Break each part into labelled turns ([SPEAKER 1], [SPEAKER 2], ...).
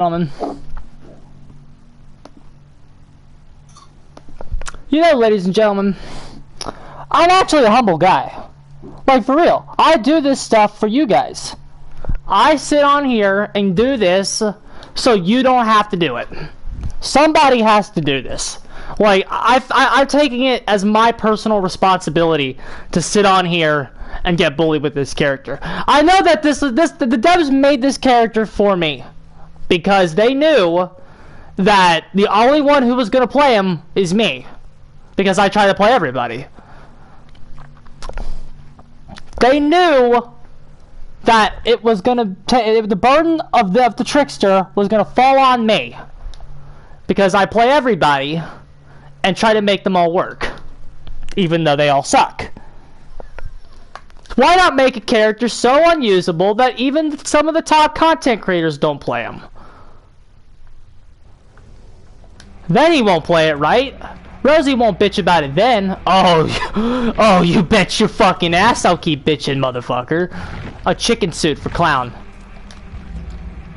[SPEAKER 1] Gentlemen, you know, ladies and gentlemen, I'm actually a humble guy. Like, for real. I do this stuff for you guys. I sit on here and do this so you don't have to do it. Somebody has to do this. Like, I'm taking it as my personal responsibility to sit on here and get bullied with this character. I know that the devs made this character for me, because they knew that the only one who was going to play him is me. Because I try to play everybody. They knew that it was going to... the burden of the Trickster was going to fall on me. Because I play everybody and try to make them all work. Even though they all suck. Why not make a character so unusable that even some of the top content creators don't play him? Then he won't play it, right? Rosie won't bitch about it then. Oh, you bet your fucking ass I'll keep bitching, motherfucker. A chicken suit for Clown.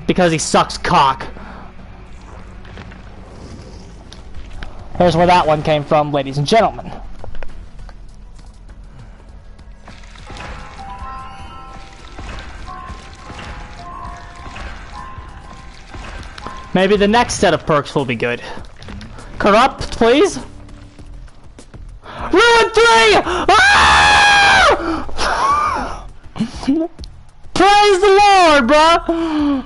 [SPEAKER 1] Because he sucks cock. Here's where that one came from, ladies and gentlemen. Maybe the next set of perks will be good. Corrupt, please. Ruin 3! Ah! Praise the Lord, bruh!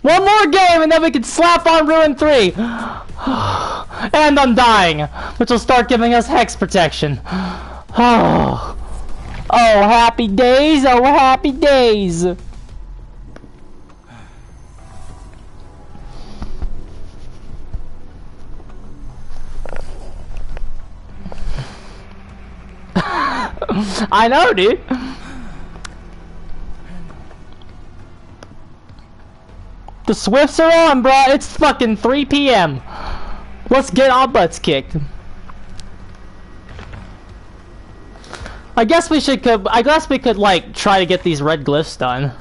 [SPEAKER 1] One more game and then we can slap on Ruin 3. And I'm dying, which will start giving us hex protection. Oh, happy days, oh, happy days. I know, dude. The Swifts are on, bro. It's fucking 3 p.m. Let's get our butts kicked. I guess we could like try to get these red glyphs done.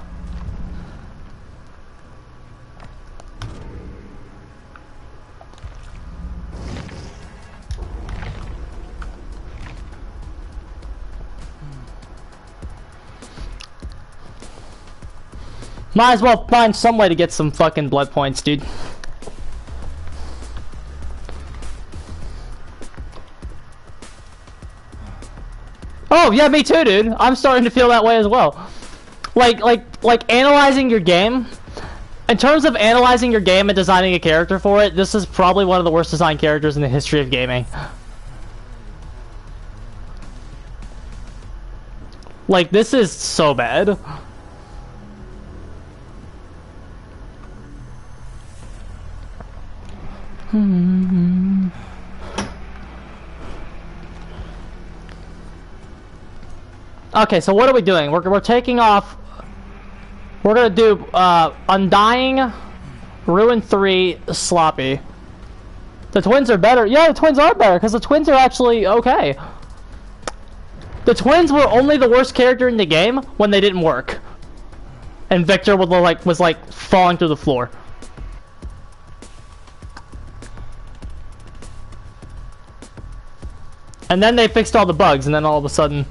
[SPEAKER 1] Might as well find some way to get some fucking blood points, dude. Oh, yeah, me too, dude. I'm starting to feel that way as well. Like analyzing your game. In terms of analyzing your game and designing a character for it, this is probably one of the worst designed characters in the history of gaming. Like, this is so bad. Okay, so what are we doing? We're taking off. We're gonna do Undying, Ruin 3, Sloppy. The twins are better. Yeah, the twins are better because the twins are actually okay. The twins were only the worst character in the game when they didn't work, and Victor was like falling through the floor. And then they fixed all the bugs, and then all of a sudden...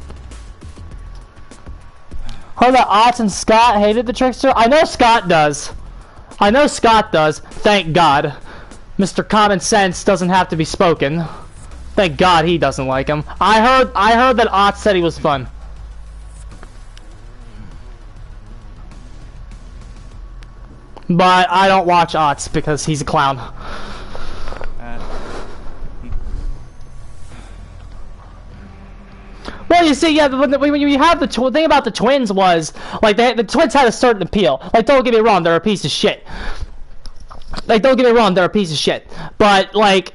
[SPEAKER 1] Oh, that Otts and Scott hated the Trickster? I know Scott does. I know Scott does. Thank God. Mr. Common Sense doesn't have to be spoken. Thank God he doesn't like him. I heard that Otts said he was fun. But I don't watch Otts because he's a clown. Well, you see, yeah, when you have the thing about the twins was, like, the twins had a certain appeal. Like, don't get me wrong, they're a piece of shit. Like, don't get me wrong, they're a piece of shit. But, like,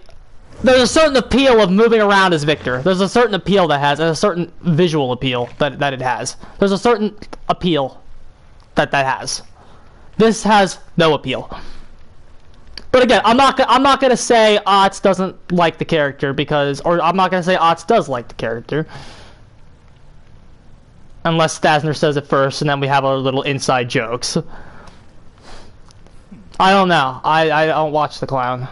[SPEAKER 1] there's a certain appeal of moving around as Victor. There's a certain appeal that has, and a certain visual appeal that it has. There's a certain appeal that has. This has no appeal. But again, I'm not gonna say Otts doesn't like the character because, or I'm not gonna say Otts does like the character. Unless Stasner says it first, and then we have our little inside jokes. I don't know. I don't watch the clown.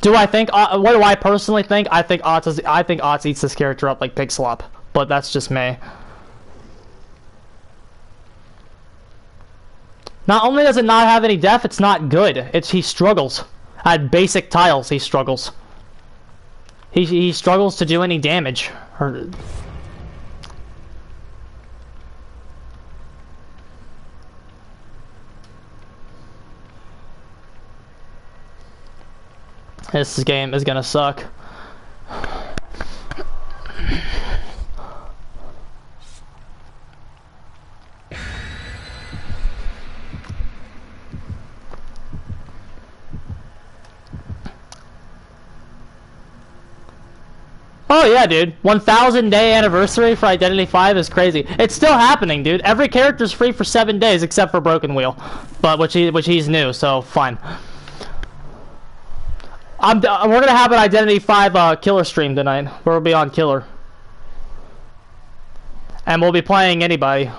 [SPEAKER 1] Do I think? What do I personally think? I think Otz eats this character up like pig slop, but that's just me. Not only does it not have any depth, it's not good. He struggles at basic tiles. He struggles. He struggles to do any damage. This game is gonna suck. Oh yeah, dude. 1,000 day anniversary for Identity 5 is crazy. It's still happening, dude. Every character's free for 7 days except for Broken Wheel, but which he's new, so fine. We're gonna have an Identity 5 killer stream tonight, where we'll be on killer, and we'll be playing anybody.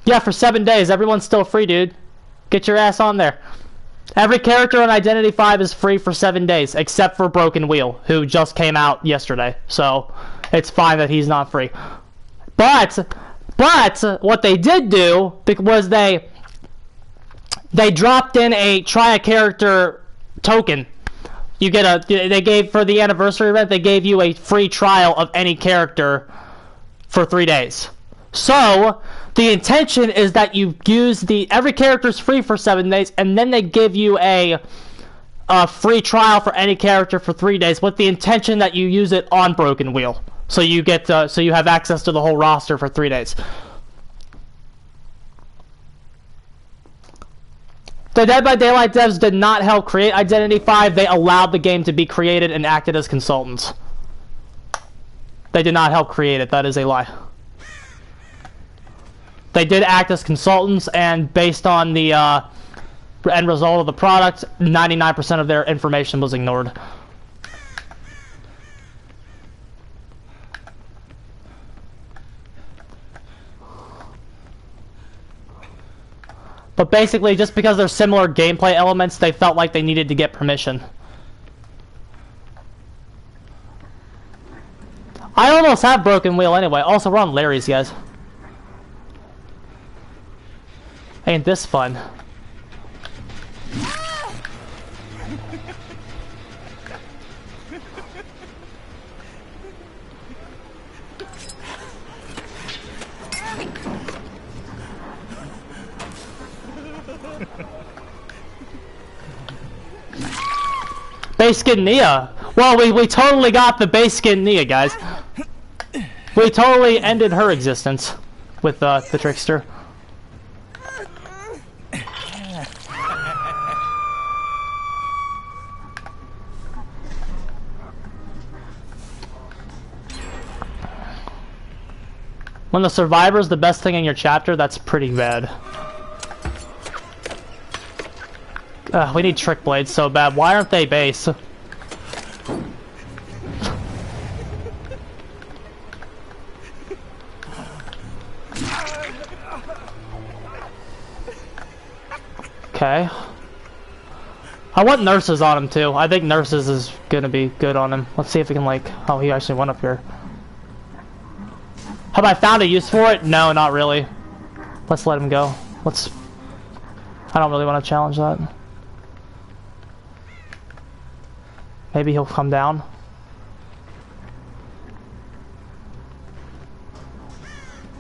[SPEAKER 1] Yeah, for 7 days, everyone's still free, dude. Get your ass on there. Every character on Identity 5 is free for 7 days, except for Broken Wheel, who just came out yesterday. So, it's fine that he's not free. But what they did do was they dropped in a try a character token. You get they gave for the anniversary event, they gave you a free trial of any character for 3 days. So the intention is that you use every character's free for 7 days, and then they give you a free trial for any character for 3 days, with the intention that you use it on Broken Wheel. So you get so you have access to the whole roster for 3 days. The Dead by Daylight devs did not help create Identity 5. They allowed the game to be created and acted as consultants. They did not help create it. That is a lie. They did act as consultants, and based on the end result of the product, 99% of their information was ignored. But basically, just because there's similar gameplay elements, they felt like they needed to get permission. I almost have Broken Wheel anyway. Also, we're on Larry's, guys. Ain't this fun? Base skin Nia. Well, we totally got the base skin Nia, guys. We totally ended her existence with the Trickster. When the survivor's the best thing in your chapter, that's pretty bad. We need trick blades so bad. Why aren't they base? Okay. I want nurses on him too. I think nurses is gonna be good on him. Let's see if we can like... Oh, he actually went up here. Have I found a use for it? No, not really. Let's let him go. I don't really want to challenge that. Maybe he'll come down.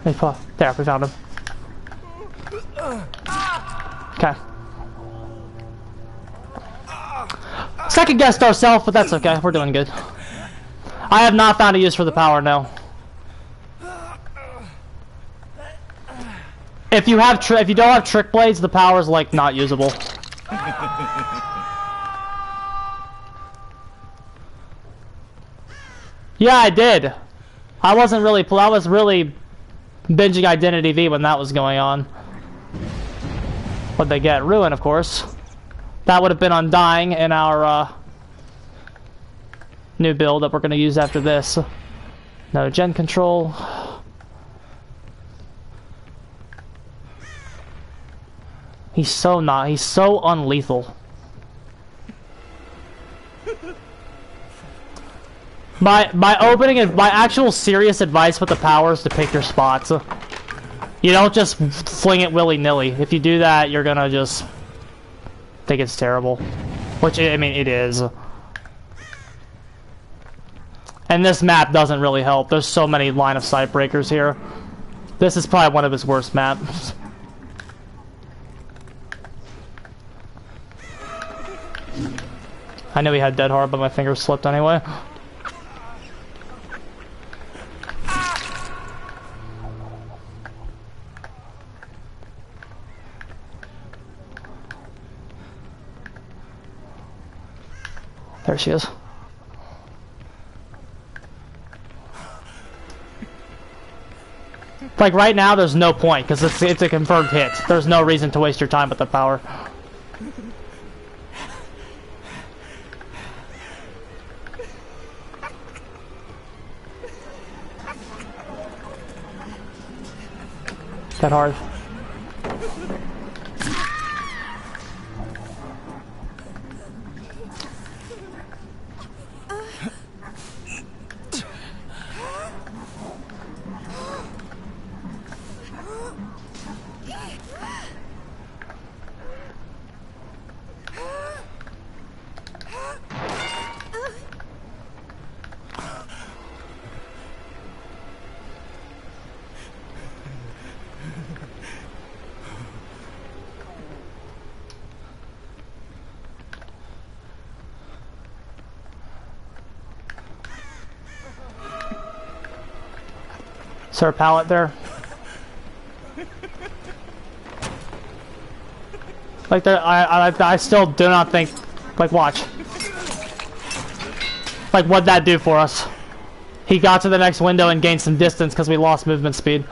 [SPEAKER 1] There, we found him. Okay. Second guessed ourselves, but that's okay. We're doing good. I have not found a use for the power, no. If you don't have trick blades, the power's like not usable. Yeah, I did. I was really binging Identity V when that was going on. What'd they get? Ruin, of course. That would have been Undying in our new build that we're gonna use after this. No gen control. He's so unlethal. My actual serious advice with the power is to pick your spots. You don't just fling it willy-nilly. If you do that, you're gonna just think it's terrible. Which, I mean, it is. And this map doesn't really help. There's so many line of sight breakers here. This is probably one of his worst maps. I knew he had dead hard, but my fingers slipped anyway. There she is. Like right now, there's no point because it's a confirmed hit. There's no reason to waste your time with the power. That hard. Is there a pallet there? Like there, I still do not think. Like watch. Like what'd that do for us? He got to the next window and gained some distance because we lost movement speed.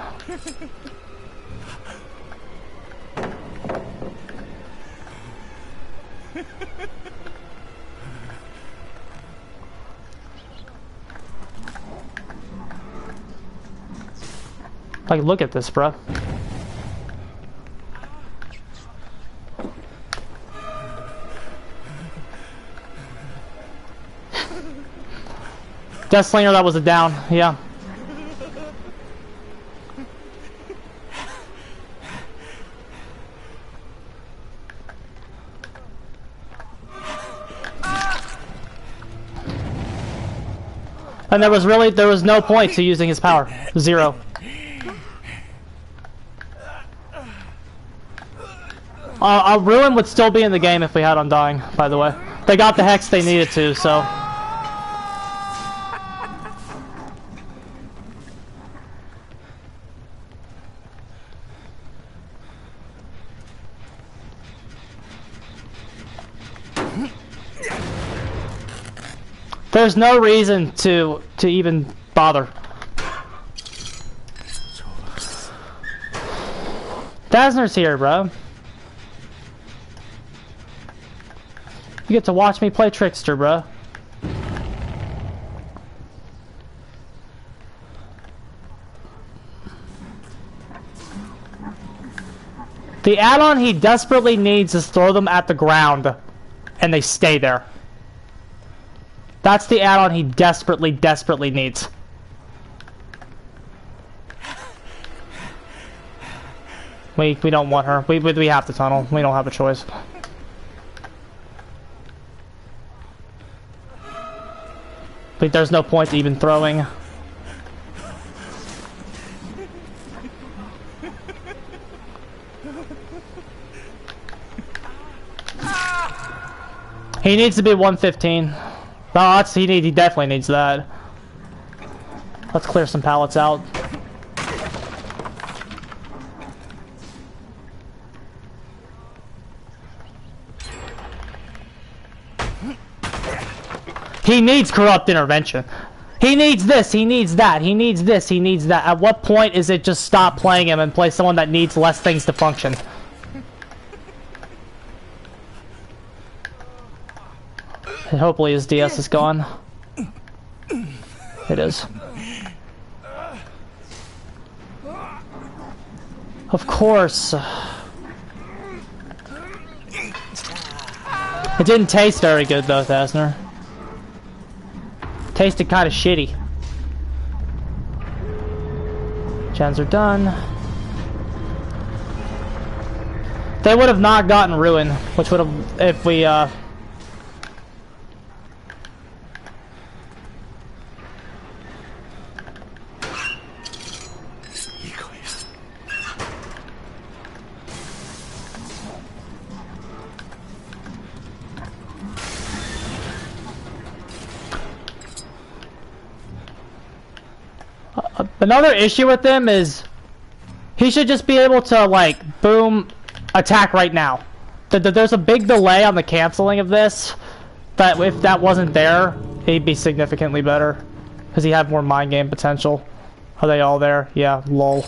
[SPEAKER 1] Like, look at this, bro. Death Slinger, that was a down, yeah. And there was no point to using his power. Zero. Ruin would still be in the game if we had Undying, by the way. They got the Hex they needed to, so... There's no reason to even bother. Dasner's here, bro. You get to watch me play Trickster, bro. The add-on he desperately needs is throw them at the ground, and they stay there. That's the add-on he desperately, desperately needs. We don't want her. We have to tunnel. We don't have a choice. But there's no point to even throwing. He needs to be 115. No, he definitely needs that. Let's clear some pallets out. He needs corrupt intervention. He needs this, he needs that, he needs this, he needs that. At what point is it just stop playing him and play someone that needs less things to function? And hopefully his DS is gone. It is. Of course. It didn't taste very good though, Thasner. Tasted kind of shitty. Gens are done. They would have not gotten ruined, which would have, if we, Another issue with him is he should just be able to, like, boom, attack right now. There's a big delay on the canceling of this, but if that wasn't there, he'd be significantly better. Because he had more mind game potential. Are they all there? Yeah, lol.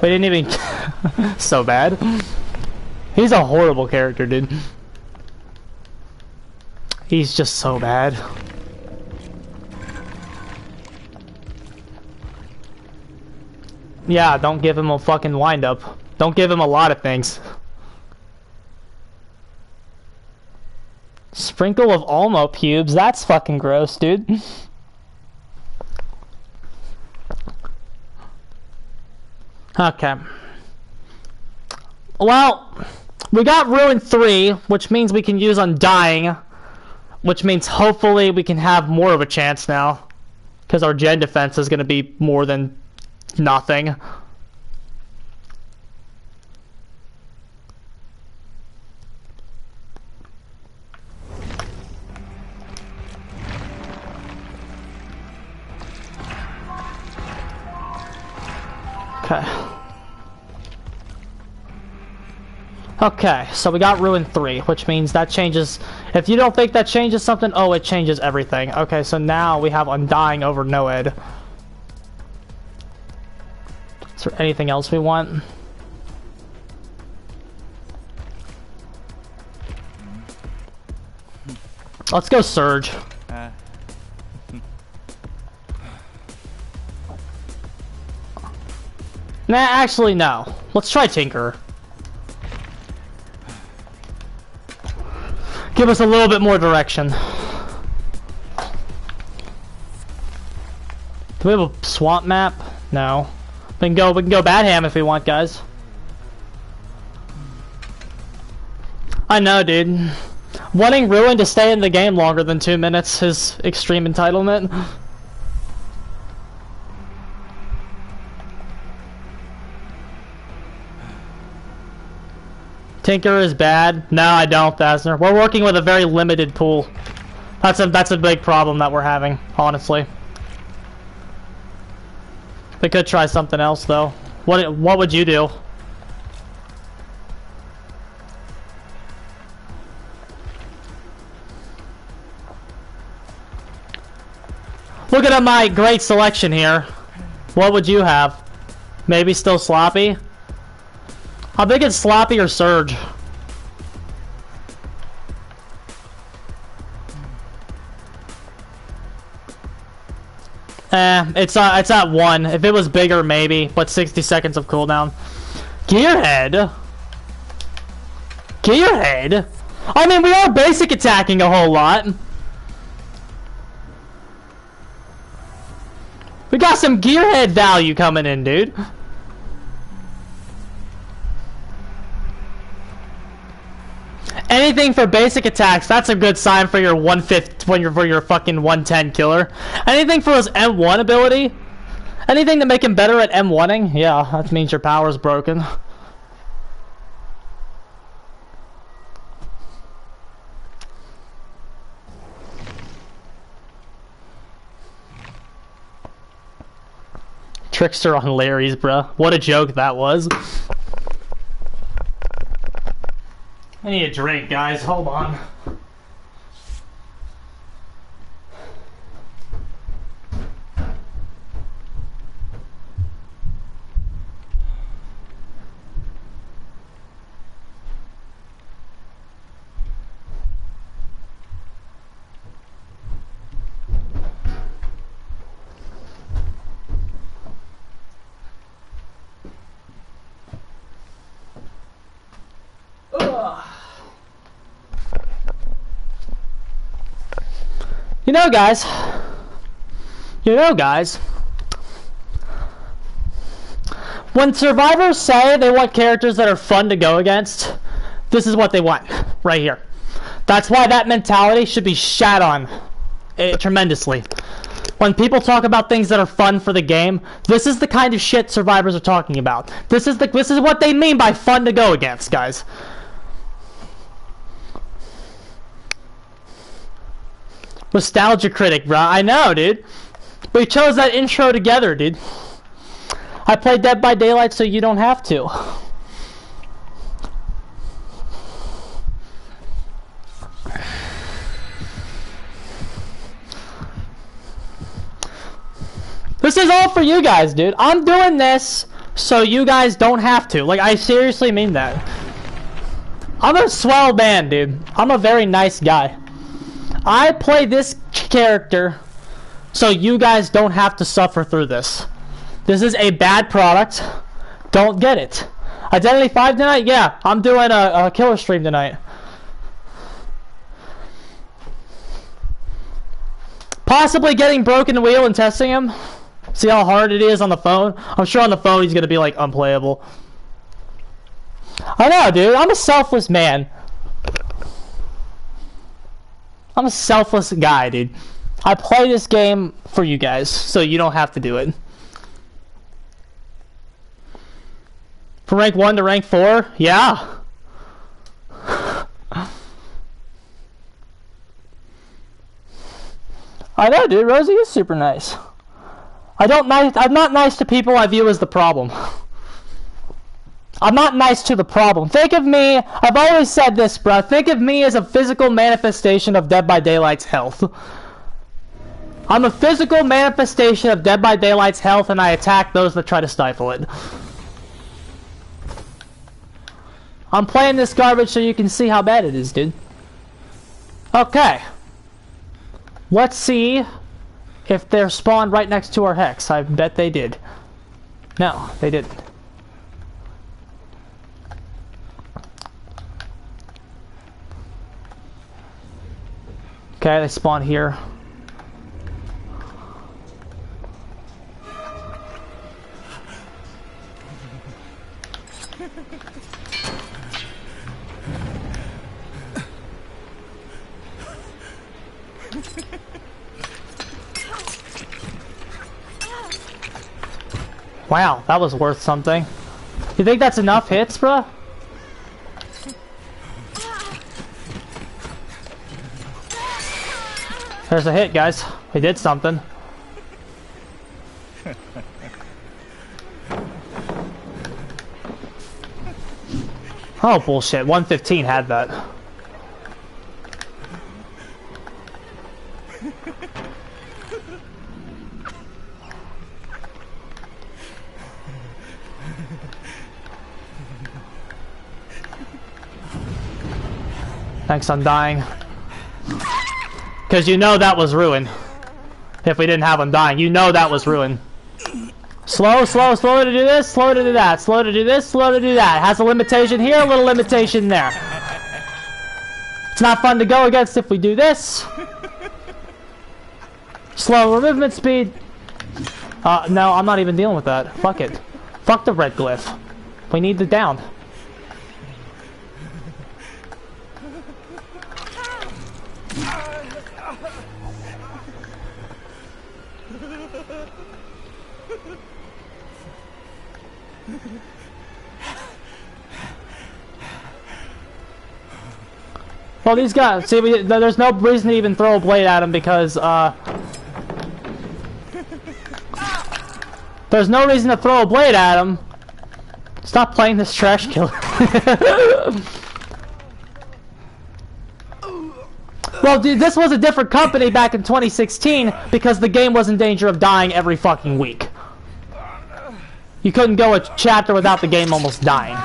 [SPEAKER 1] We didn't even... so bad. He's a horrible character, dude. He's just so bad. Yeah, don't give him a fucking wind-up. Don't give him a lot of things. Sprinkle of Olmo pubes, that's fucking gross, dude. Okay. Well, we got Ruin 3, which means we can use Undying, which means hopefully we can have more of a chance now, because our gen defense is going to be more than nothing. Okay. Okay, so we got Ruin 3, which means that changes... If you don't think that changes something, oh, it changes everything. Okay, so now we have Undying over Noed. Is there anything else we want? Let's go Surge. Nah, actually, no. Let's try Tinker. Give us a little bit more direction. Do we have a swamp map? No. We can go Badham if we want, guys. I know, dude. Wanting Ruin to stay in the game longer than 2 minutes is extreme entitlement. Tinker is bad. No, I don't, Thasner. We're working with a very limited pool. That's a big problem that we're having, honestly. We could try something else, though. What would you do? Looking at my great selection here, what would you have? Maybe still Sloppy? How big is Sloppy or Surge? It's at 1. If it was bigger, maybe, but 60 seconds of cooldown. Gearhead? Gearhead? I mean, we are basic attacking a whole lot. We got some Gearhead value coming in, dude. Anything for basic attacks, that's a good sign for your 1/5 when you're for your fucking 110 killer. Anything for his M1 ability? Anything to make him better at M1ing? Yeah, that means your power's broken. Trickster on Larry's, bruh. What a joke that was. I need a drink, guys. Hold on. know, guys. You know, guys. When survivors say they want characters that are fun to go against, this is what they want, right here. That's why that mentality should be shat on tremendously. When people talk about things that are fun for the game, this is the kind of shit survivors are talking about. This is what they mean by fun to go against, guys. Nostalgia critic, bro. I know, dude. We chose that intro together, dude. I played Dead by Daylight so you don't have to. This is all for you guys, dude. I'm doing this so you guys don't have to. Like, I seriously mean that. I'm a swell man, dude. I'm a very nice guy. I play this character so you guys don't have to suffer through this. This is a bad product. Don't get it. Identity 5 tonight? Yeah, I'm doing a killer stream tonight. Possibly getting Broken Wheel and testing him. See how hard it is on the phone? I'm sure on the phone he's going to be like unplayable. I know, dude. I'm a selfless man. I'm a selfless guy, dude. I play this game for you guys, so you don't have to do it. From rank 1 to rank 4? Yeah. I know, dude. Rosie is super nice. I'm not nice to people I view as the problem. I'm not nice to the problem. Think of me, I've always said this, bro. Think of me as a physical manifestation of Dead by Daylight's health. I'm a physical manifestation of Dead by Daylight's health, and I attack those that try to stifle it. I'm playing this garbage so you can see how bad it is, dude. Okay. Let's see if they're spawned right next to our hex. I bet they did. No, they didn't. Okay, they spawn here. Wow, that was worth something. You think that's enough hits, bruh? There's a hit, guys. We did something. Oh, bullshit. 115 had that. Thanks, I'm dying. Because you know that was ruin. If we didn't have him dying, you know that was ruin. Slow, slow, slow to do this, slow to do that, slow to do this, slow to do that. Has a limitation here, a little limitation there. It's not fun to go against if we do this. Slow movement speed. No, I'm not even dealing with that. Fuck it. Fuck the red glyph. We need the down. Well, these guys, see, there's no reason to even throw a blade at him because, there's no reason to throw a blade at him. Stop playing this trash killer. Well, dude, this was a different company back in 2016 because the game was in danger of dying every fucking week. You couldn't go a chapter without the game almost dying.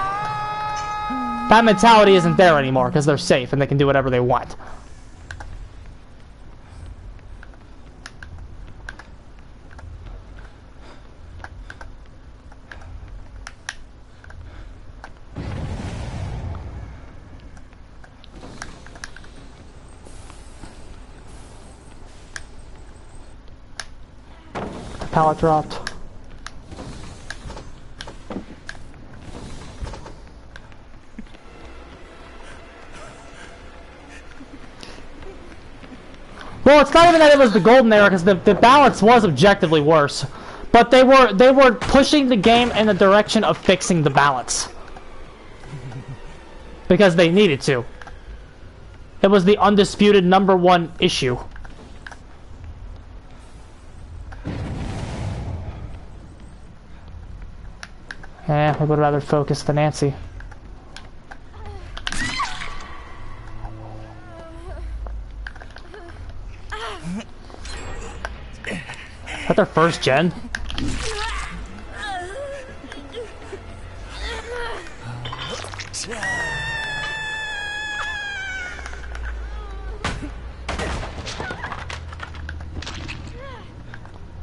[SPEAKER 1] That mentality isn't there anymore because they're safe and they can do whatever they want. pallet dropped. Well, it's not even that it was the golden era, because the balance was objectively worse. But they were pushing the game in the direction of fixing the balance. Because they needed to. It was the undisputed #1 issue. Eh, I would rather focus the Nancy. Is that their first gen?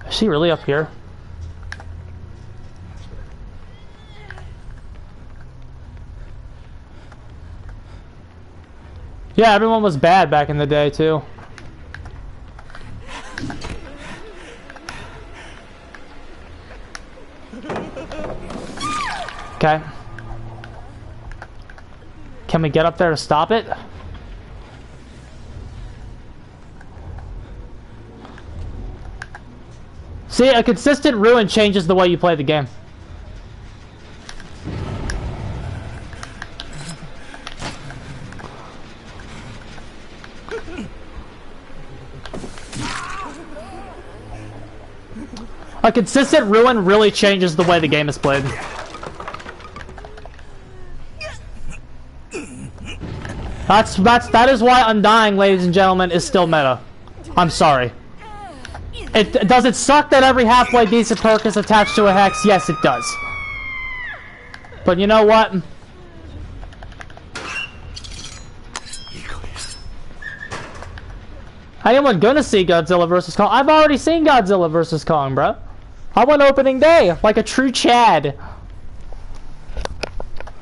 [SPEAKER 1] Is she really up here? Yeah, everyone was bad back in the day, too. Okay. Can we get up there to stop it? See, a consistent ruin changes the way you play the game. A consistent ruin really changes the way the game is played. That is why Undying, ladies and gentlemen, is still meta. I'm sorry. Does it suck that every halfway decent perk is attached to a hex? Yes, it does. But you know what? Anyone gonna see Godzilla vs. Kong? I've already seen Godzilla vs. Kong, bro. I went opening day, like a true Chad.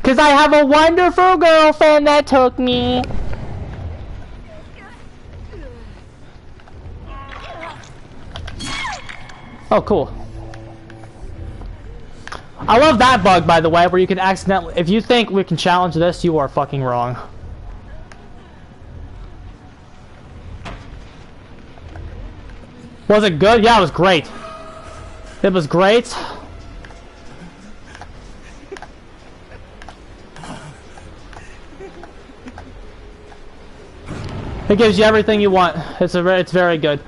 [SPEAKER 1] Cause I have a wonderful girlfriend that took me. Oh, cool. I love that bug, by the way, where you can accidentally... If you think we can challenge this, you are fucking wrong. Was it good? Yeah, it was great. It was great. It gives you everything you want. It's very good.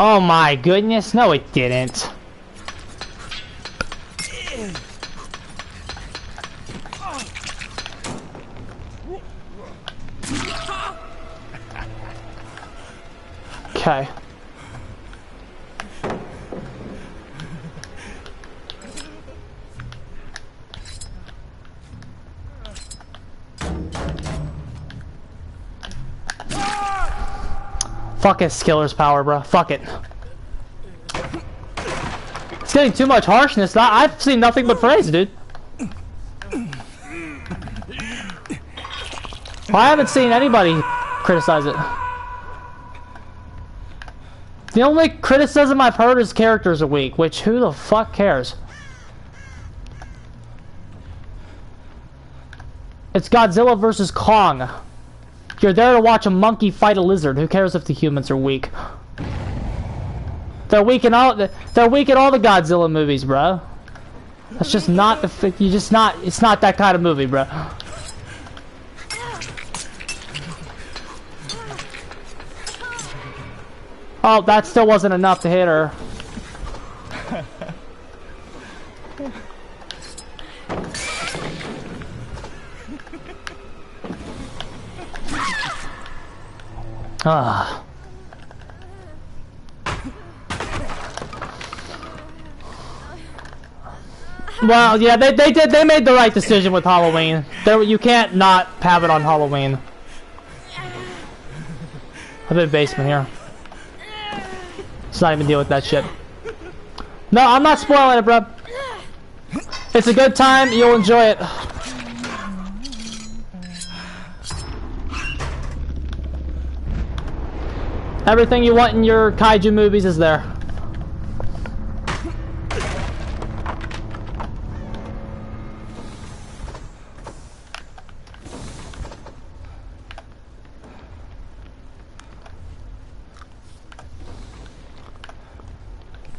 [SPEAKER 1] Oh my goodness, no it didn't. Okay. Fuck it, Skiller's power, bro. Fuck it. It's getting too much harshness. I've seen nothing but praise, dude. Well, I haven't seen anybody criticize it. The only criticism I've heard is characters are weak, which who the fuck cares? It's Godzilla vs. Kong. You're there to watch a monkey fight a lizard. Who cares if the humans are weak? They're weak in all the Godzilla movies, bro. That's just not the it's not that kind of movie, bro. Oh, that still wasn't enough to hit her. Ah. Well, yeah, they made the right decision with Halloween. You can't not have it on Halloween. I'm in the basement here. Let's not even deal with that shit. No, I'm not spoiling it, bro. It's a good time. You'll enjoy it. Everything you want in your kaiju movies is there.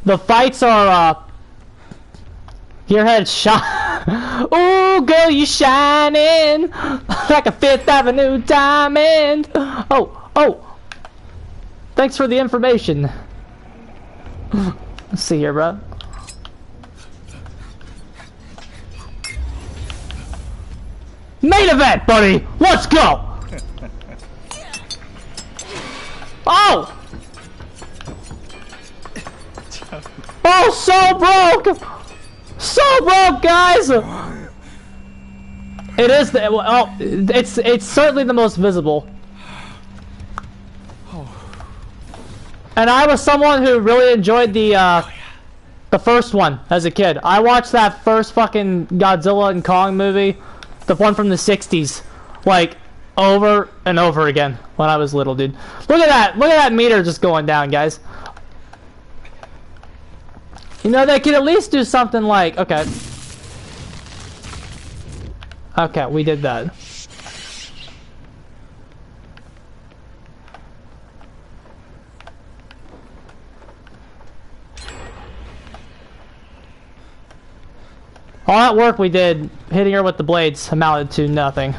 [SPEAKER 1] The fights are, your head shine. Ooh, girl, you shining like a Fifth Avenue diamond. Oh. Thanks for the information. Let's see here, bro. Main event, buddy. Let's go. Oh. Oh, so broke! So broke, guys! It is the, oh, it's certainly the most visible. And I was someone who really enjoyed the first one as a kid. I watched that first fucking Godzilla and Kong movie, the one from the 60s, like, over and over again when I was little, dude. Look at that meter just going down, guys. You know, they could at least do something like, okay. Okay, we did that. All that work we did hitting her with the blades amounted to nothing.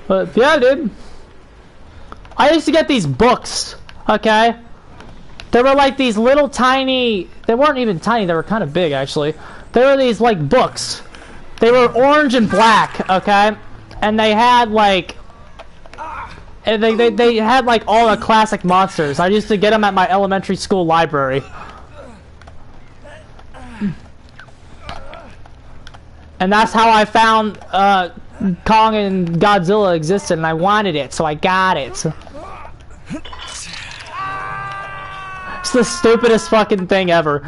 [SPEAKER 1] But yeah, dude. I used to get these books, okay? They were like these little tiny, they weren't even tiny, they were kind of big actually. They were these like books. They were orange and black, okay? And they had like, and they had like all the classic monsters. I used to get them at my elementary school library. And that's how I found Kong and Godzilla existed, and I wanted it, so I got it. It's the stupidest fucking thing ever.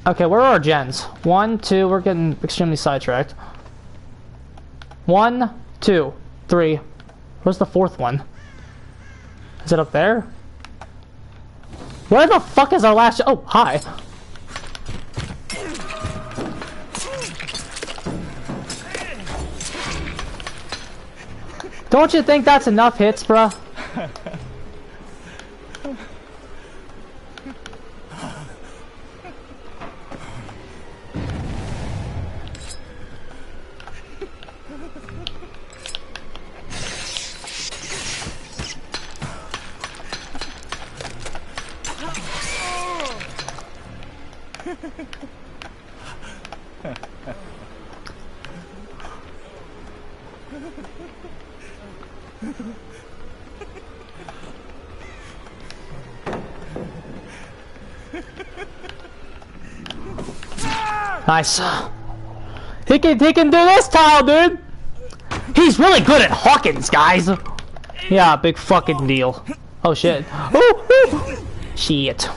[SPEAKER 1] Okay, where are our gens? 1, 2, we're getting extremely sidetracked. 1, 2, 3. Where's the fourth one? Is it up there? Where the fuck is our last? Oh, hi. Don't you think that's enough hits, bruh? Nice. He can do this tile, dude. He's really good at Hawkins, guys. Yeah, big fucking deal. Oh shit. Ooh, ooh. Shit.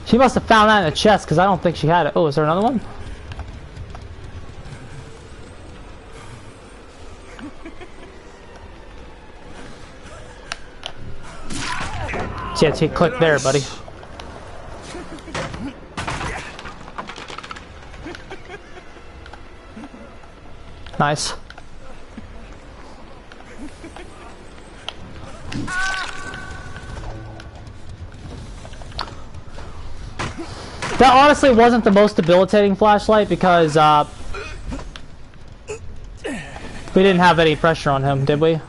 [SPEAKER 1] She must have found that in the chest because I don't think she had it. Oh, is there another one? Yeah, click there, buddy. Nice. That honestly wasn't the most debilitating flashlight because we didn't have any pressure on him, did we?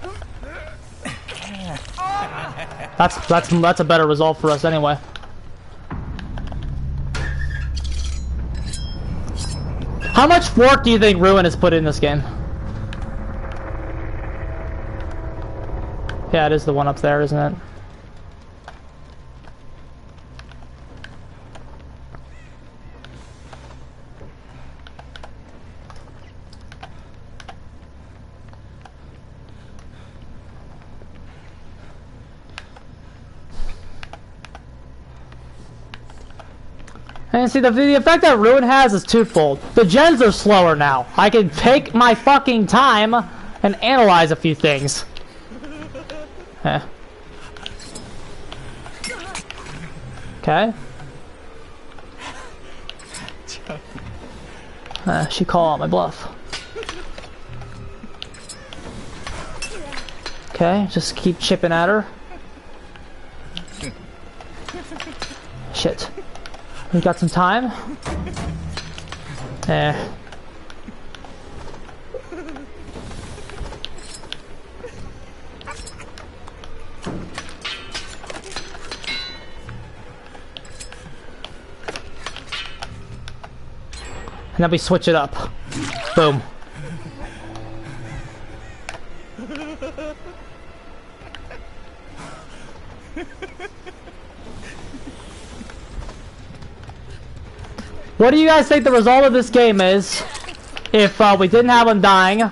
[SPEAKER 1] That's a better result for us anyway. How much work do you think Ruin has put in this game? Yeah, it is the one up there, isn't it? And see, the effect that Ruin has is twofold. The gens are slower now. I can take my fucking time and analyze a few things. Okay. She called out my bluff. Okay, just keep chipping at her. Shit. We got some time. And then we switch it up. Boom. What do you guys think the result of this game is if we didn't have them dying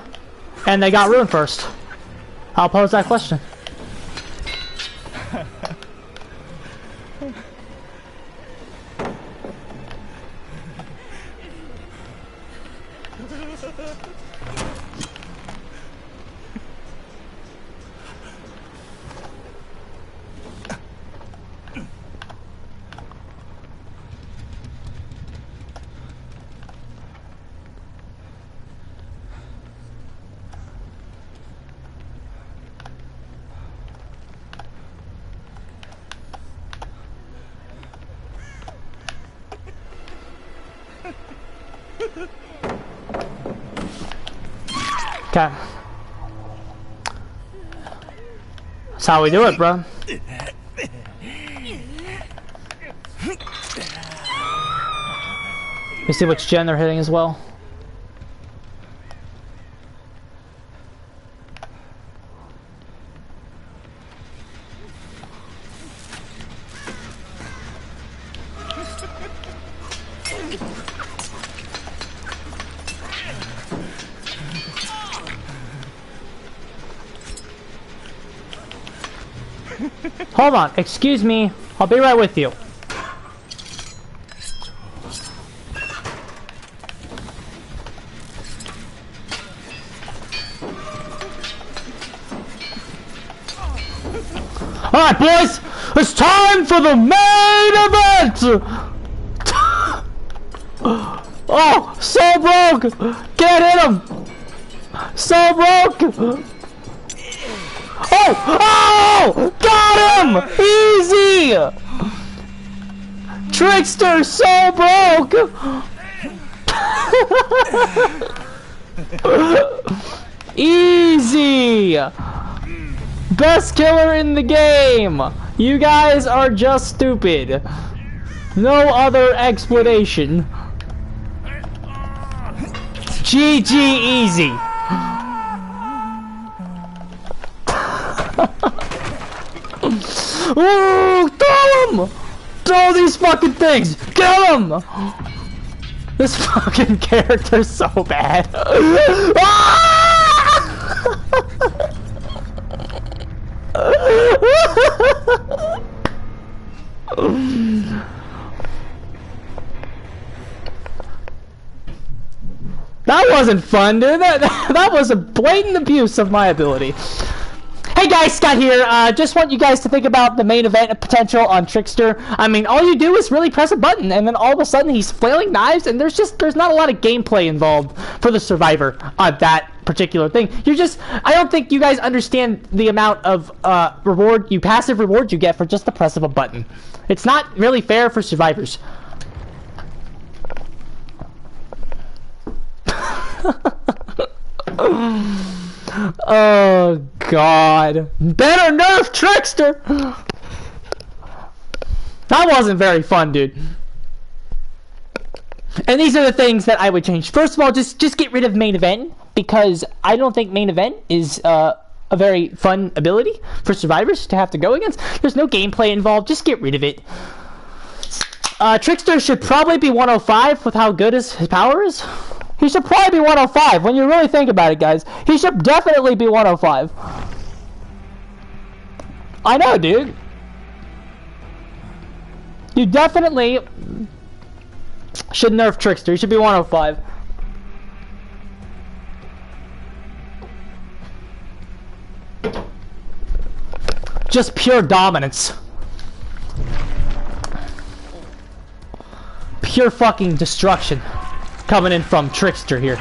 [SPEAKER 1] and they got ruined first? I'll pose that question. Okay. That's how we do it, bro. You see which gen they're hitting as well. Hold on, excuse me. I'll be right with you. Alright, boys! It's time for the main event! Oh, so broke! Can't hit him! So broke! Oh! Oh! Got him! Easy! Trickster so broke! Easy! Best killer in the game! You guys are just stupid. No other explanation. GG easy. Ooh, throw him! Throw these fucking things! Kill him! This fucking character's so bad. That wasn't fun, dude. That was a blatant abuse of my ability. Hey guys, Scott here. Just want you guys to think about the main event potential on Trickster. I mean, all you do is really press a button, and then all of a sudden he's flailing knives, and there's not a lot of gameplay involved for the survivor on that particular thing. I don't think you guys understand the amount of passive reward you get for just the press of a button. It's not really fair for survivors. Oh God! Better nerf Trickster! That wasn't very fun, dude. And these are the things that I would change. First of all, just get rid of main event, because I don't think main event is a very fun ability for survivors to have to go against. There's no gameplay involved. Just get rid of it. Trickster should probably be 105 with how good his power is. He should probably be 105 when you really think about it, guys. He should definitely be 105. I know, dude. You definitely should nerf Trickster. He should be 105. Just pure dominance. Pure fucking destruction coming in from Trickster here.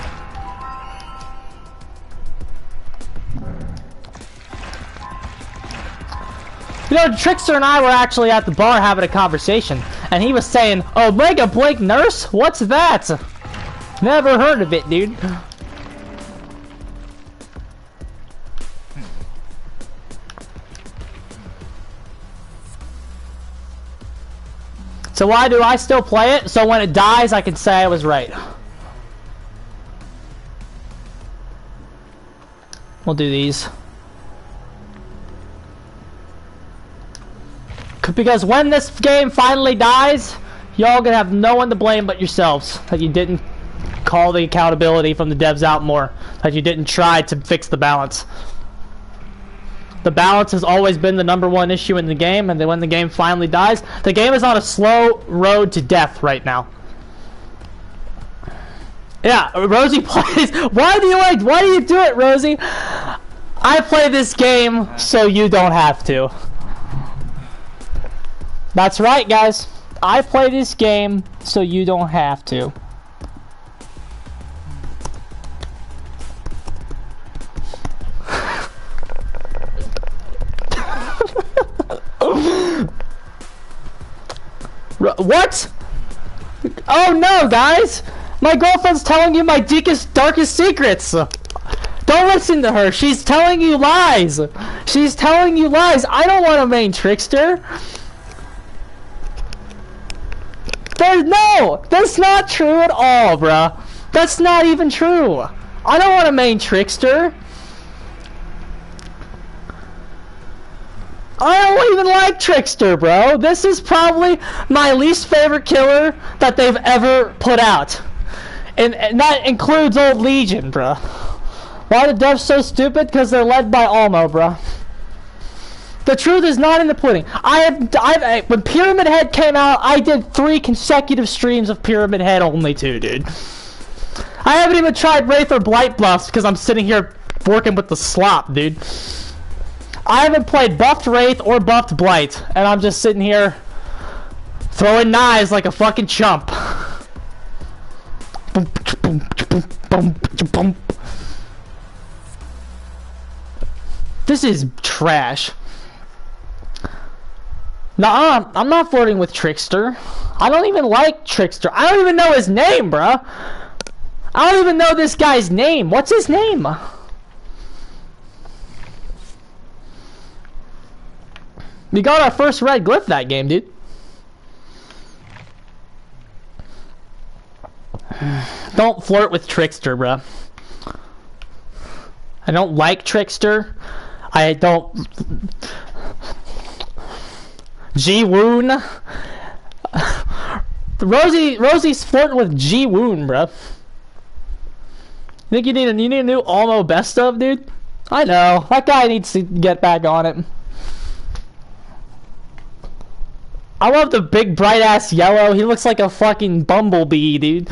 [SPEAKER 1] You know, Trickster and I were actually at the bar having a conversation, and he was saying, "Oh, Mega Blink Nurse? What's that? Never heard of it, dude." So why do I still play it? So when it dies, I can say I was right. We'll do these. Because when this game finally dies, y'all gonna have no one to blame but yourselves. That you didn't call the accountability from the devs out more. That you didn't try to fix the balance. The balance has always been the #1 issue in the game, and then when the game finally dies, the game is on a slow road to death right now. Yeah, Rosie plays. Why do you do it, Rosie? I play this game so you don't have to. That's right, guys. I play this game so you don't have to. What? Oh no, guys! My girlfriend's telling you my darkest secrets! Don't listen to her. She's telling you lies. She's telling you lies. I don't want a main Trickster. No! That's not true at all, bruh. That's not even true. I don't want a main Trickster. I don't even like Trickster, bro. This is probably my least favorite killer that they've ever put out. And that includes Old Legion, bro. Why are the devs so stupid? Because they're led by Almo, bro. The truth is not in the pudding. When Pyramid Head came out, I did 3 consecutive streams of Pyramid Head only too, dude. I haven't even tried Wraith or Blight buffs because I'm sitting here working with the slop, dude. I haven't played buffed Wraith or buffed Blight, and I'm just sitting here throwing knives like a fucking chump. This is trash. Nah, I'm not flirting with Trickster. I don't even like Trickster. I don't even know his name, bruh. I don't even know this guy's name. What's his name? We got our first red glyph that game, dude. Don't flirt with Trickster, bruh. I don't like Trickster. I don't... G-Woon. Rosie's flirting with G-Woon, bruh. You think you need a new Almo best of, dude? I know. That guy needs to get back on it. I love the big bright ass yellow. He looks like a fucking bumblebee, dude.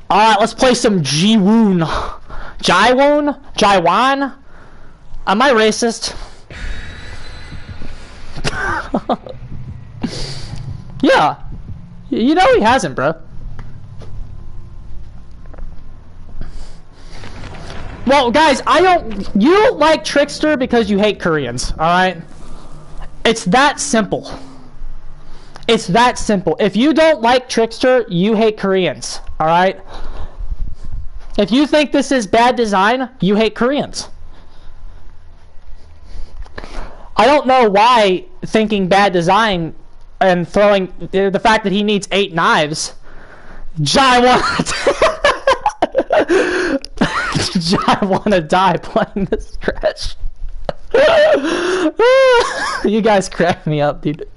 [SPEAKER 1] Alright, let's play some G-Woon. Jaiwoon? Jaiwan? Am I racist? Yeah. You know he hasn't, bro. Well, guys, you don't like Trickster because you hate Koreans, alright? It's that simple. It's that simple. If you don't like Trickster, you hate Koreans, alright? If you think this is bad design, you hate Koreans. I don't know why thinking bad design and throwing the fact that he needs 8 knives. Jai wanna die playing this trash. You guys crack me up, dude.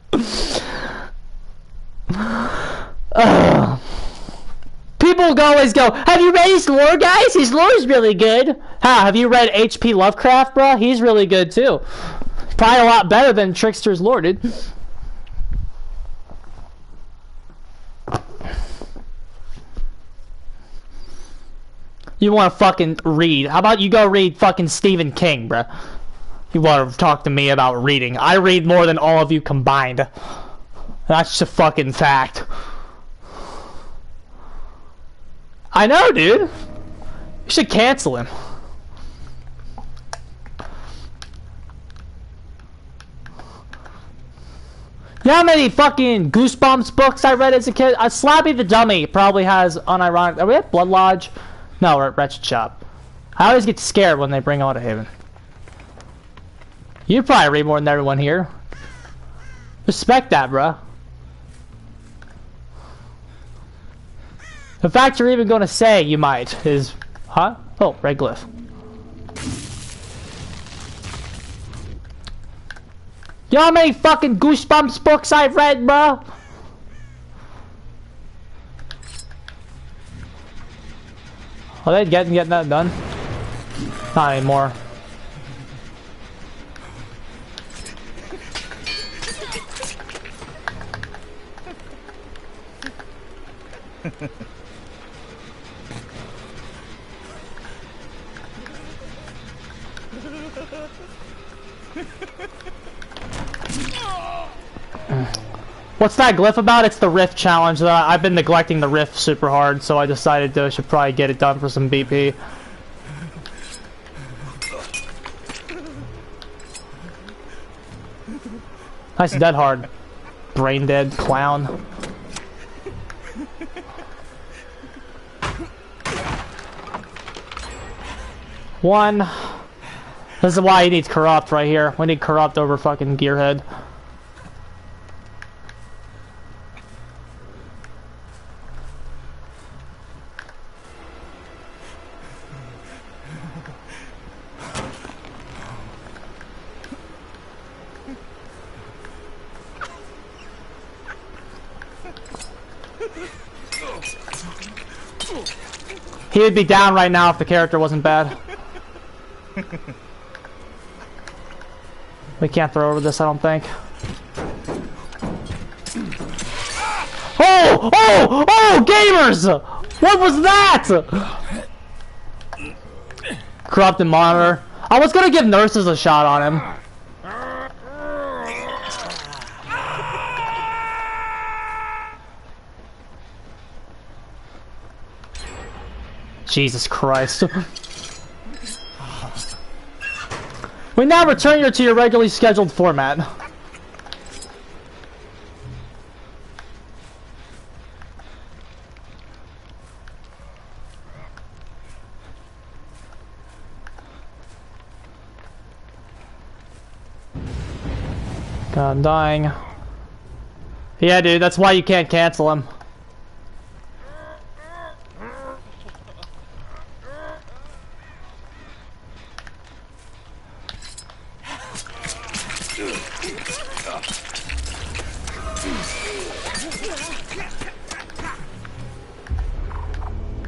[SPEAKER 1] People always go, have you read his lore, guys? His lore's really good. Have you read H.P. Lovecraft, bro? He's really good, too. Probably a lot better than Trickster's lore, dude. You want to fucking read. How about you go read fucking Stephen King, bro? You want to talk to me about reading. I read more than all of you combined. That's just a fucking fact. I know, dude. You should cancel him. You know how many fucking Goosebumps books I read as a kid? Slappy the Dummy probably has unironic... Are we at Blood Lodge? No, we're at Wretched Shop. I always get scared when they bring Auto Haven. You probably read more than everyone here. Respect that, bro. The fact you're even going to say you might is... Huh? Oh, red glyph. You know how many fucking Goosebumps books I've read, bro? Are they getting that done? Not anymore. What's that glyph about? It's the Rift challenge. I've been neglecting the Rift super hard, so I decided I should probably get it done for some BP. Nice dead hard. Brain dead clown. One. This is why he needs corrupt right here. We need corrupt over fucking Gearhead. He would be down right now if the character wasn't bad. We can't throw over this, I don't think. Oh! Oh! Oh! Gamers! What was that? Corrupted monitor. I was gonna give nurses a shot on him. Jesus Christ. We now return you to your regularly scheduled format. God, I'm dying. Yeah, dude, that's why you can't cancel him.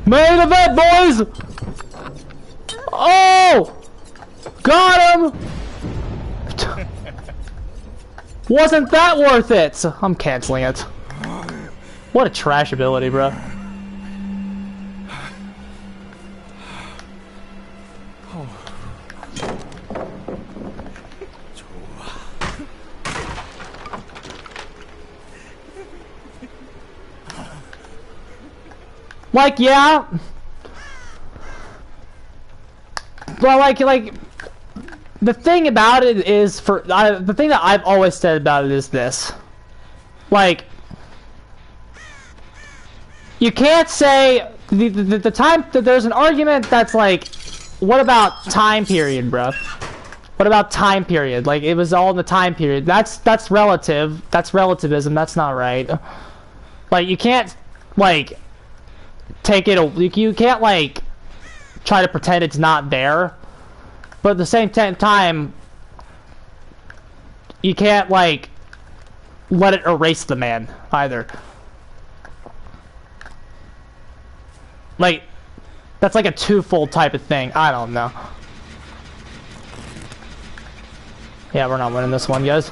[SPEAKER 1] Main event, boys! Oh! Got him! Wasn't that worth it? I'm canceling it. What a trash ability, bro. Like, yeah. Well, like, the thing about it is, the thing that I've always said about it is this. Like, you can't say, the time, there's an argument that's like, what about time period, bruh? What about time period? Like, it was all in the time period. That's relative. That's relativism. That's not right. Like, you can't, like, take it... You can't, like, try to pretend it's not there. But at the same time, you can't, like, let it erase the man, either. Like, that's like a twofold type of thing. I don't know. Yeah, we're not winning this one, guys.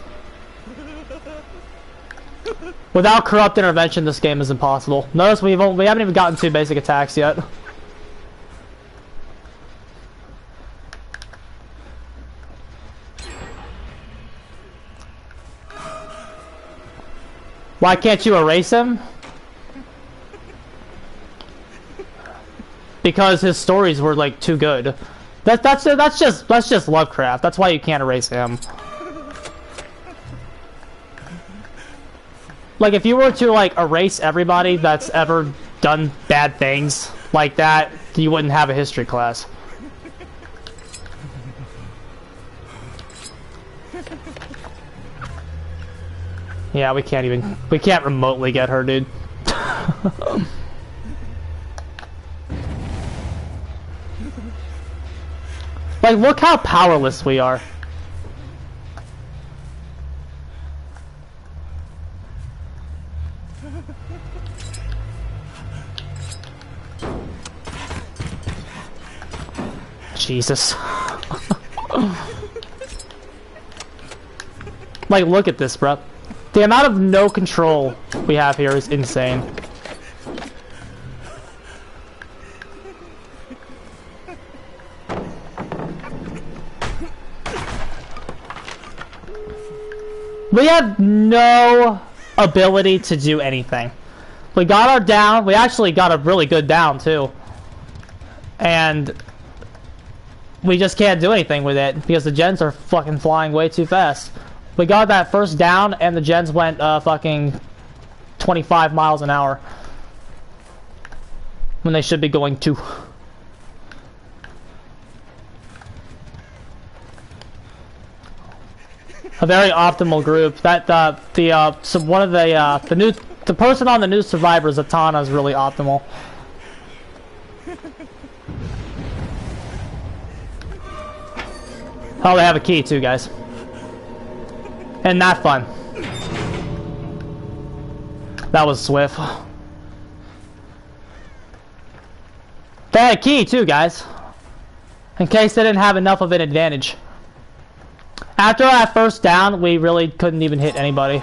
[SPEAKER 1] Without corrupt intervention, this game is impossible. Notice we haven't even gotten 2 basic attacks yet. Why can't you erase him? Because his stories were like too good. That's just Lovecraft. That's why you can't erase him. Like, if you were to like erase everybody that's ever done bad things like that, you wouldn't have a history class. Yeah, we can't remotely get her, dude. Like, look how powerless we are. Jesus. Like, look at this, bro. The amount of no control we have here is insane. We have no ability to do anything. We got our down. We actually got a really good down, too. And we just can't do anything with it because the gens are fucking flying way too fast. We got that first down and the gens went fucking 25 miles an hour when they should be going 2. A very optimal group. That so one of the person on the new survivors, Atana, is really optimal. Oh, they have a key too, guys. And not fun. That was swift. They had a key too, guys. In case they didn't have enough of an advantage. After that first down, we really couldn't even hit anybody.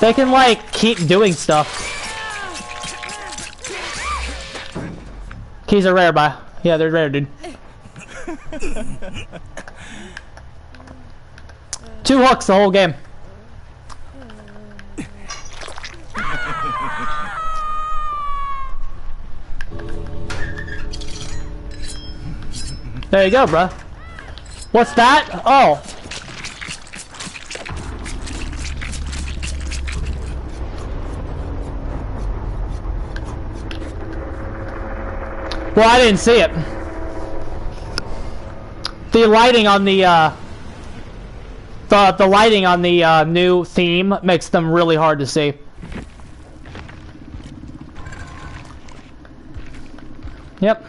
[SPEAKER 1] They can, like, keep doing stuff. Keys are rare, bye. Yeah, they're rare, dude. 2 hooks the whole game. There you go, bruh. What's that? Oh. Well, I didn't see it. The lighting on the lighting on the new theme makes them really hard to see. Yep.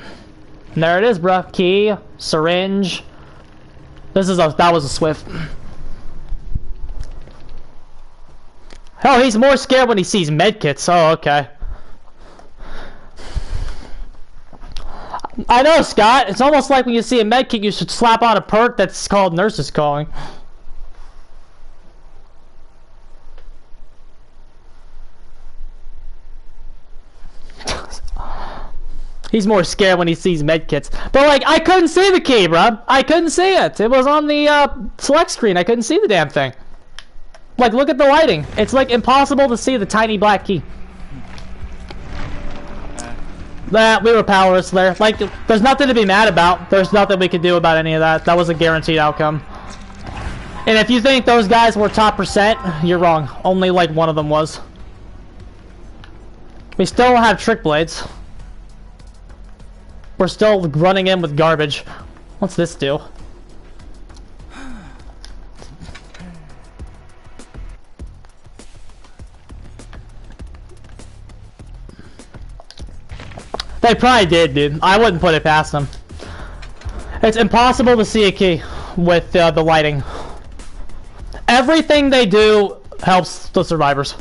[SPEAKER 1] And there it is, bruh. Key, syringe. That was a swift. Hell, he's more scared when he sees medkits. Oh, okay. I know, Scott. It's almost like when you see a medkit, you should slap on a perk that's called Nurses Calling. He's more scared when he sees medkits. But, like, I couldn't see the key, bro. I couldn't see it. It was on the select screen. I couldn't see the damn thing. Like, look at the lighting. It's, like, impossible to see the tiny black key. We were powerless there. Like, there's nothing to be mad about. There's nothing we could do about any of that. That was a guaranteed outcome. And if you think those guys were top percent, you're wrong. Only, like, one of them was. We still have trick blades. We're still running in with garbage. What's this do? They probably did, dude. I wouldn't put it past them. It's impossible to see a key with the lighting. Everything they do helps the survivors.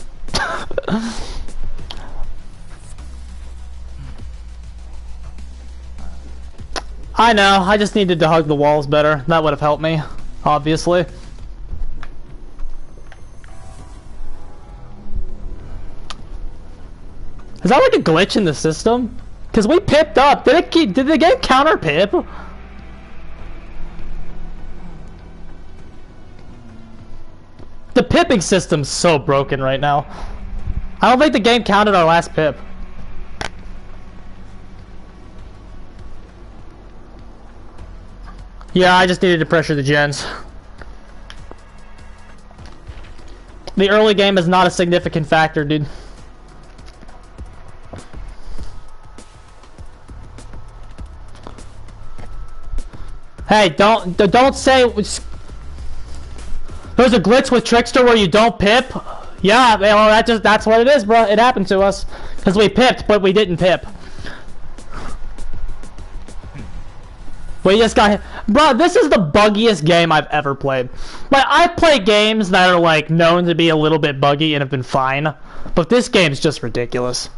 [SPEAKER 1] I know, I just needed to hug the walls better. That would have helped me, obviously. Is that like a glitch in the system? Because we pipped up. Did the game counter pip? The pipping system's so broken right now. I don't think the game counted our last pip. Yeah, I just needed to pressure the gens. The early game is not a significant factor, dude. Hey, don't say there's a glitch with Trickster where you don't pip. Yeah, well, that's what it is, bro. It happened to us because we pipped, but we didn't pip. We just got hit. Bro, this is the buggiest game I've ever played. Like, I play games that are like known to be a little bit buggy and have been fine, but this game's just ridiculous.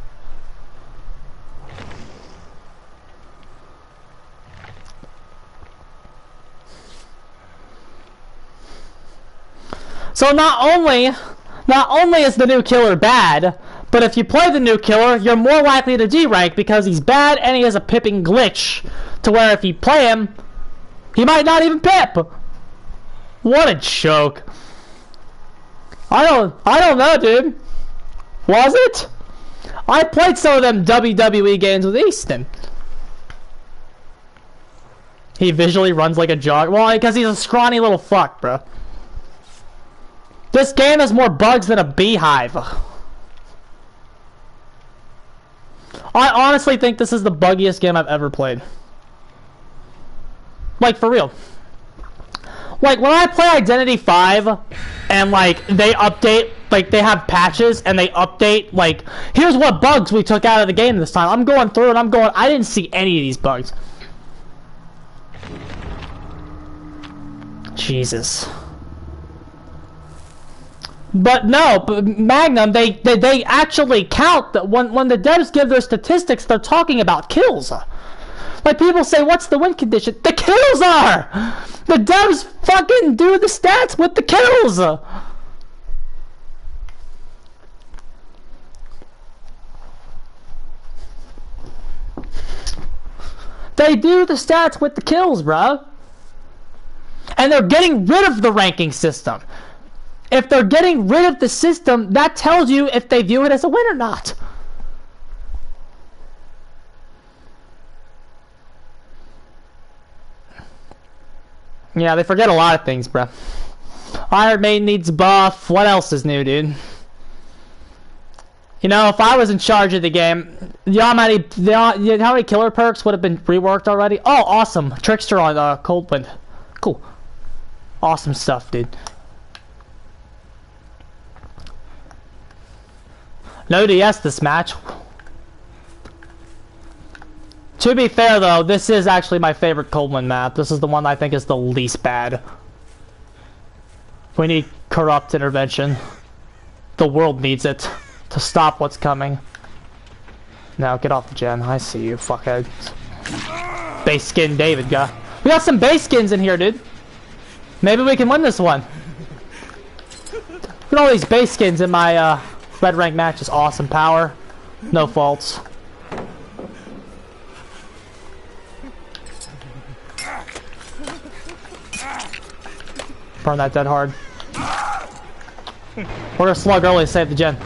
[SPEAKER 1] So not only is the new killer bad, but if you play the new killer, you're more likely to D-rank because he's bad and he has a pipping glitch to where if you play him, he might not even pip. What a joke. I don't know, dude. Was it? I played some of them WWE games with Easton. He visually runs like a jog. Well, because he's a scrawny little fuck, bro. This game has more bugs than a beehive. I honestly think this is the buggiest game I've ever played. Like, for real. Like, when I play Identity 5, and, like, they update, like, they have patches, and they update, like, here's what bugs we took out of the game this time. I'm going through, and I'm going, I didn't see any of these bugs. Jesus. But no, Magnum, they actually count that when the devs give their statistics, they're talking about kills. Like, people say, what's the win condition? The kills are! The devs fucking do the stats with the kills! They do the stats with the kills, bro. And they're getting rid of the ranking system. If they're getting rid of the system, that tells you if they view it as a win or not. Yeah, they forget a lot of things, bro. Iron Maiden needs buff. What else is new, dude? You know, if I was in charge of the game, you know how many killer perks would have been reworked already? Oh, awesome. Trickster on Cold Wind. Cool. Awesome stuff, dude. No DS this match. To be fair though, this is actually my favorite Coldwind map. This is the one I think is the least bad. We need corrupt intervention. The world needs it to stop what's coming. Now get off the gen. I see you, fuckhead. Base skin David guy. We got some base skins in here, dude. Maybe we can win this one. Look at all these base skins in my red rank matches. Awesome power. No faults. Burn that dead hard. We're gonna slug early to save the gen.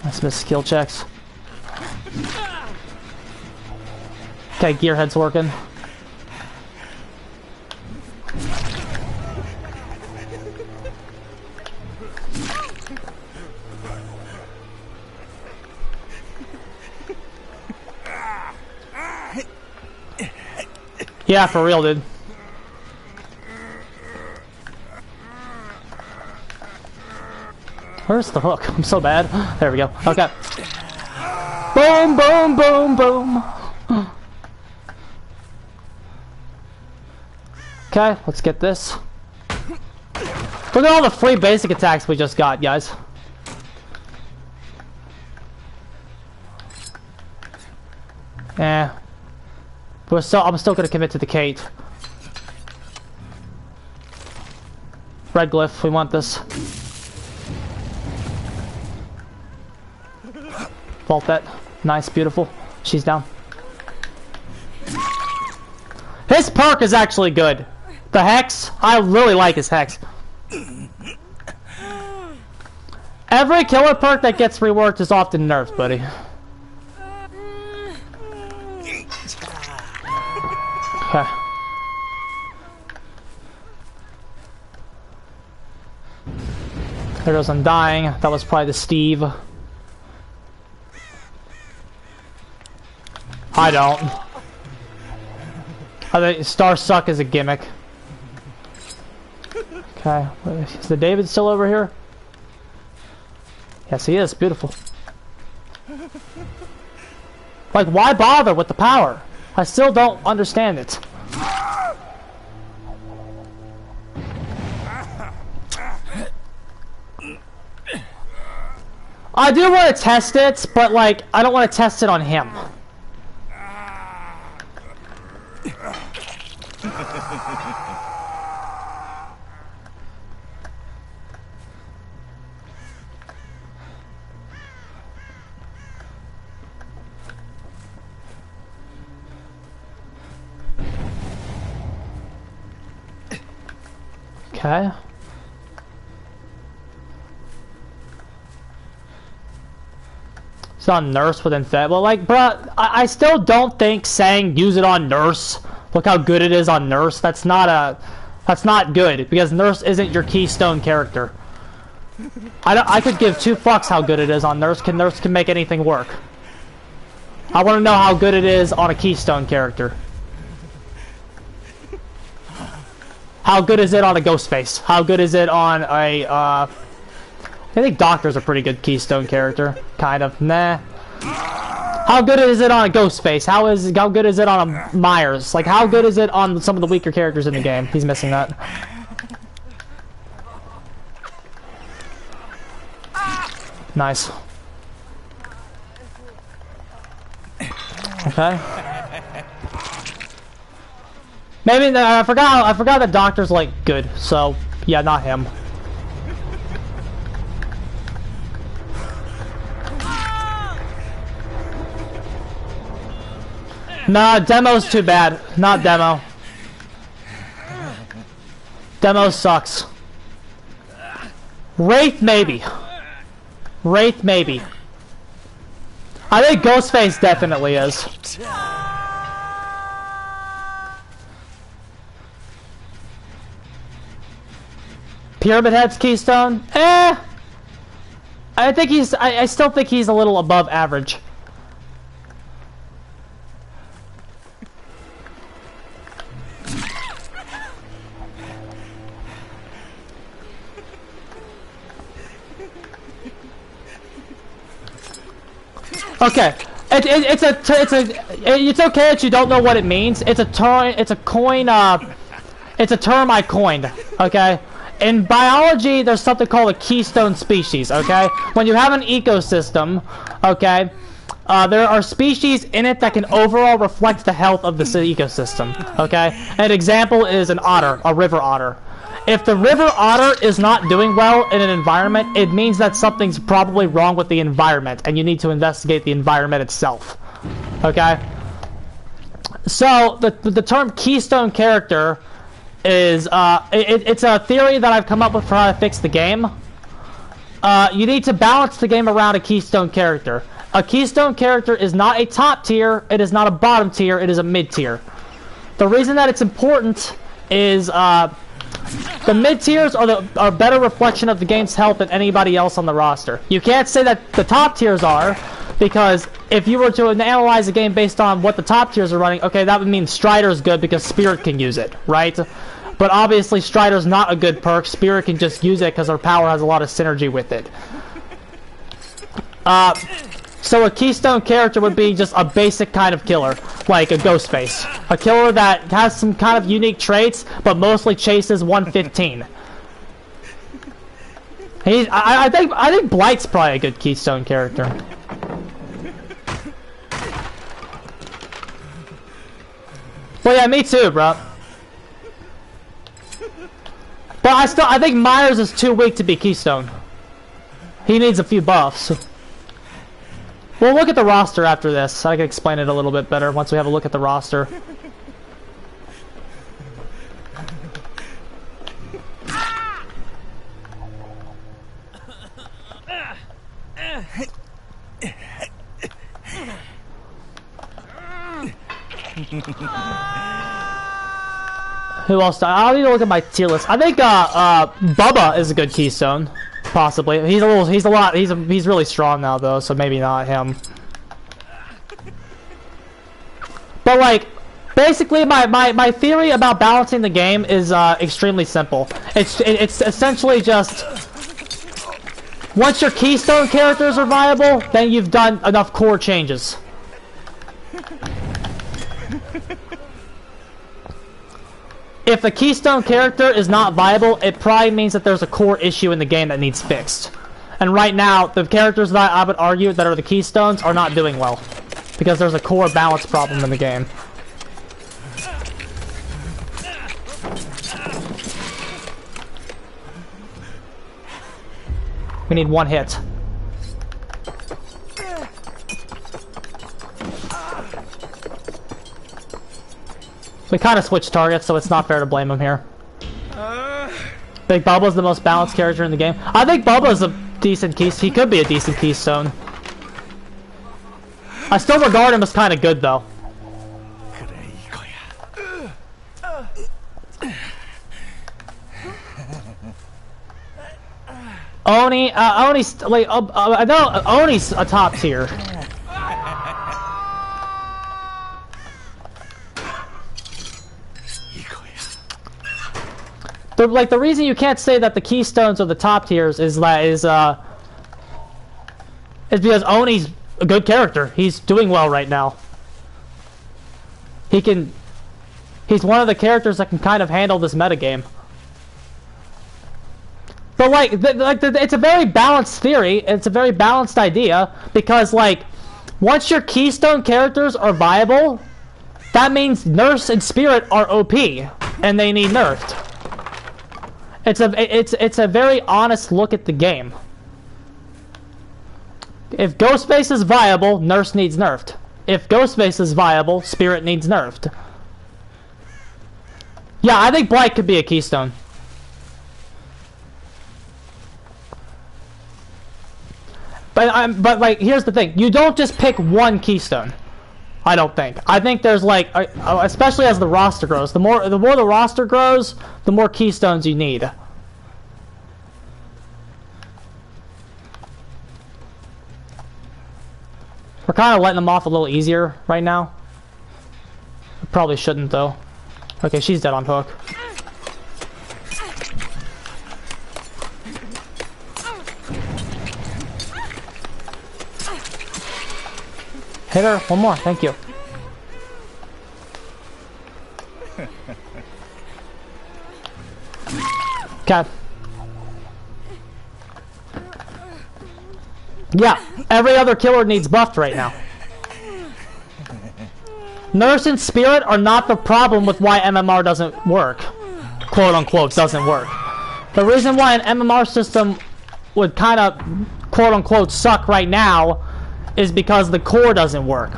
[SPEAKER 1] Let's miss skill checks. Okay, gearhead's working. Yeah, for real, dude. Where's the hook? I'm so bad. There we go. Okay. Boom, boom, boom, boom. Okay, let's get this. Look at all the free basic attacks we just got, guys. I'm still gonna commit to the Kate. Red glyph, we want this. Vault that. Nice, beautiful. She's down. His perk is actually good. The Hex, I really like his Hex. Every killer perk that gets reworked is often nerfed, buddy. Okay. There goes Undying. That was probably the Steve. I don't. I think Star Suck is a gimmick. Okay. Is the David still over here? Yes, he is. Beautiful. Like, why bother with the power? I still don't understand it. I do want to test it, but, like, I don't want to test it on him. Okay. It's on Nurse within Fed. Well, like, bruh, I still don't think saying use it on Nurse. Look how good it is on Nurse. That's not good, because Nurse isn't your Keystone character. I could give two fucks how good it is on Nurse. Nurse can make anything work. I want to know how good it is on a Keystone character. How good is it on a Ghostface? How good is it on a, I think Doctor's a pretty good Keystone character. Kind of. Nah. How good is it on a Ghostface? How good is it on a Myers? Like, how good is it on some of the weaker characters in the game? He's missing that. Nice. Okay. Maybe I forgot that Doctor's like good, so yeah, not him. Nah, Demo's too bad. Not Demo. Demo sucks. Wraith maybe. Wraith maybe. I think Ghostface definitely is. Pyramid Head's Keystone? I think I still think he's a little above average. Okay, it's okay that you don't know what it means. It's a term. It's a coin. It's a term I coined. Okay. In biology, there's something called a keystone species, okay? When you have an ecosystem, okay, there are species in it that can overall reflect the health of the ecosystem, okay? An example is an otter, a river otter. If the river otter is not doing well in an environment, it means that something's probably wrong with the environment, and you need to investigate the environment itself, okay? So, the term keystone character is it's a theory that I've come up with for how to fix the game. You need to balance the game around a keystone character. A keystone character is not a top tier, it is not a bottom tier, it is a mid tier. The reason that it's important is the mid tiers are a better reflection of the game's health than anybody else on the roster. You can't say that the top tiers are, because if you were to analyze the game based on what the top tiers are running, okay, that would mean Strider's good because Spirit can use it, right? But obviously Strider's not a good perk. Spirit can just use it because her power has a lot of synergy with it. So a Keystone character would be just a basic kind of killer, like a Ghostface. A killer that has some kind of unique traits, but mostly chases 115. I think Blight's probably a good Keystone character. Well, yeah, me too, bro. But I think Myers is too weak to be Keystone. He needs a few buffs. We'll look at the roster after this. I can explain it a little bit better once we have a look at the roster. Who else? I'll need to look at my tier list. I think Bubba is a good Keystone, possibly. He's really strong now though, so maybe not him. But like, basically, my theory about balancing the game is extremely simple. It's essentially just once your Keystone characters are viable, then you've done enough core changes. If the Keystone character is not viable, it probably means that there's a core issue in the game that needs fixed. And right now, the characters that I would argue that are the Keystones are not doing well. Because there's a core balance problem in the game. We need one hit. We kind of switched targets, so it's not fair to blame him here. Think Bubba's the most balanced character in the game. I think Bubba's a decent Keystone. He could be a decent Keystone. I still regard him as kind of good, though. Oni's like I know Oni's a top tier. The reason you can't say that the Keystones are the top tiers is because Oni's a good character. He's doing well right now. He's one of the characters that can kind of handle this metagame. But it's a very balanced theory. It's a very balanced idea because once your Keystone characters are viable, that means Nurse and Spirit are OP and they need nerfed. It's a very honest look at the game. If Ghostface is viable, Nurse needs nerfed. If Ghostface is viable, Spirit needs nerfed. Yeah, I think Blight could be a Keystone. But here's the thing. You don't just pick one Keystone. I don't think. I think there's especially as the roster grows. The more the roster grows, the more Keystones you need. We're kind of letting them off a little easier right now. We probably shouldn't though. Okay, she's dead on hook. Hit her. One more. Thank you. Okay. Yeah, every other killer needs buffed right now. Nurse and Spirit are not the problem with why MMR doesn't work. Quote unquote doesn't work. The reason why an MMR system would kind of quote unquote suck right now is because the core doesn't work.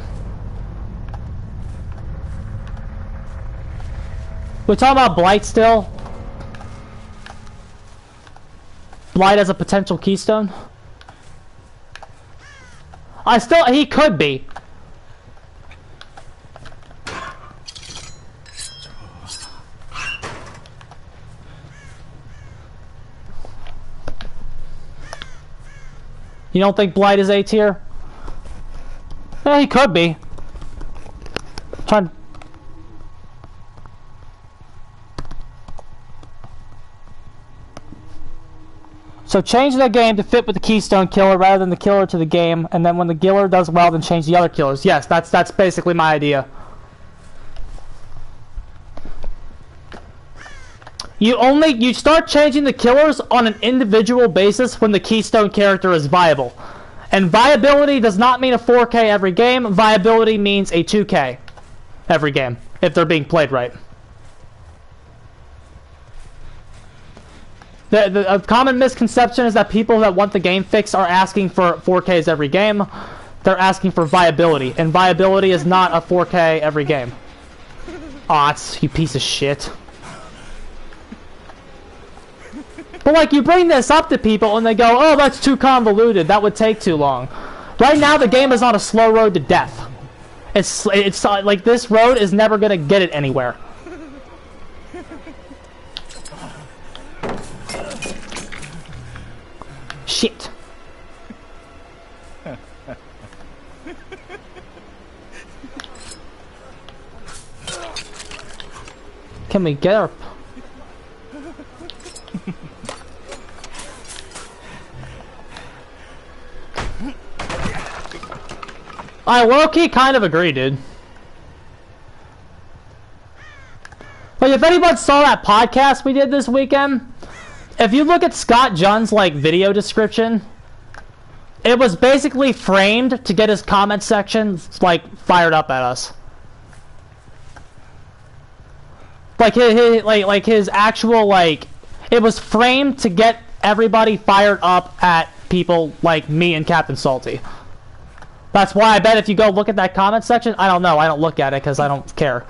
[SPEAKER 1] We're talking about Blight still. Blight as a potential Keystone. He could be. You don't think Blight is A tier? Yeah, he could be. Trying. So change the game to fit with the Keystone killer rather than the killer to the game, and then when the killer does well, then change the other killers. Yes, that's basically my idea. You start changing the killers on an individual basis when the Keystone character is viable. And viability does not mean a 4K every game. Viability means a 2K every game, if they're being played right. A common misconception is that people that want the game fixed are asking for 4Ks every game. They're asking for viability, and viability is not a 4K every game. Aw, it's you piece of shit. But like, you bring this up to people and they go, oh, that's too convoluted, that would take too long. Right now the game is on a slow road to death. It's like, this road is never gonna get it anywhere. Shit. Can we get her? I low-key kind of agree, dude. Like, if anyone saw that podcast we did this weekend, if you look at Scott Junn's, like, video description, it was basically framed to get his comment section, like, fired up at us. Like, his actual, like, it was framed to get everybody fired up at people like me and Captain Salty. That's why I bet if you go look at that comment section, I don't know, I don't look at it because I don't care.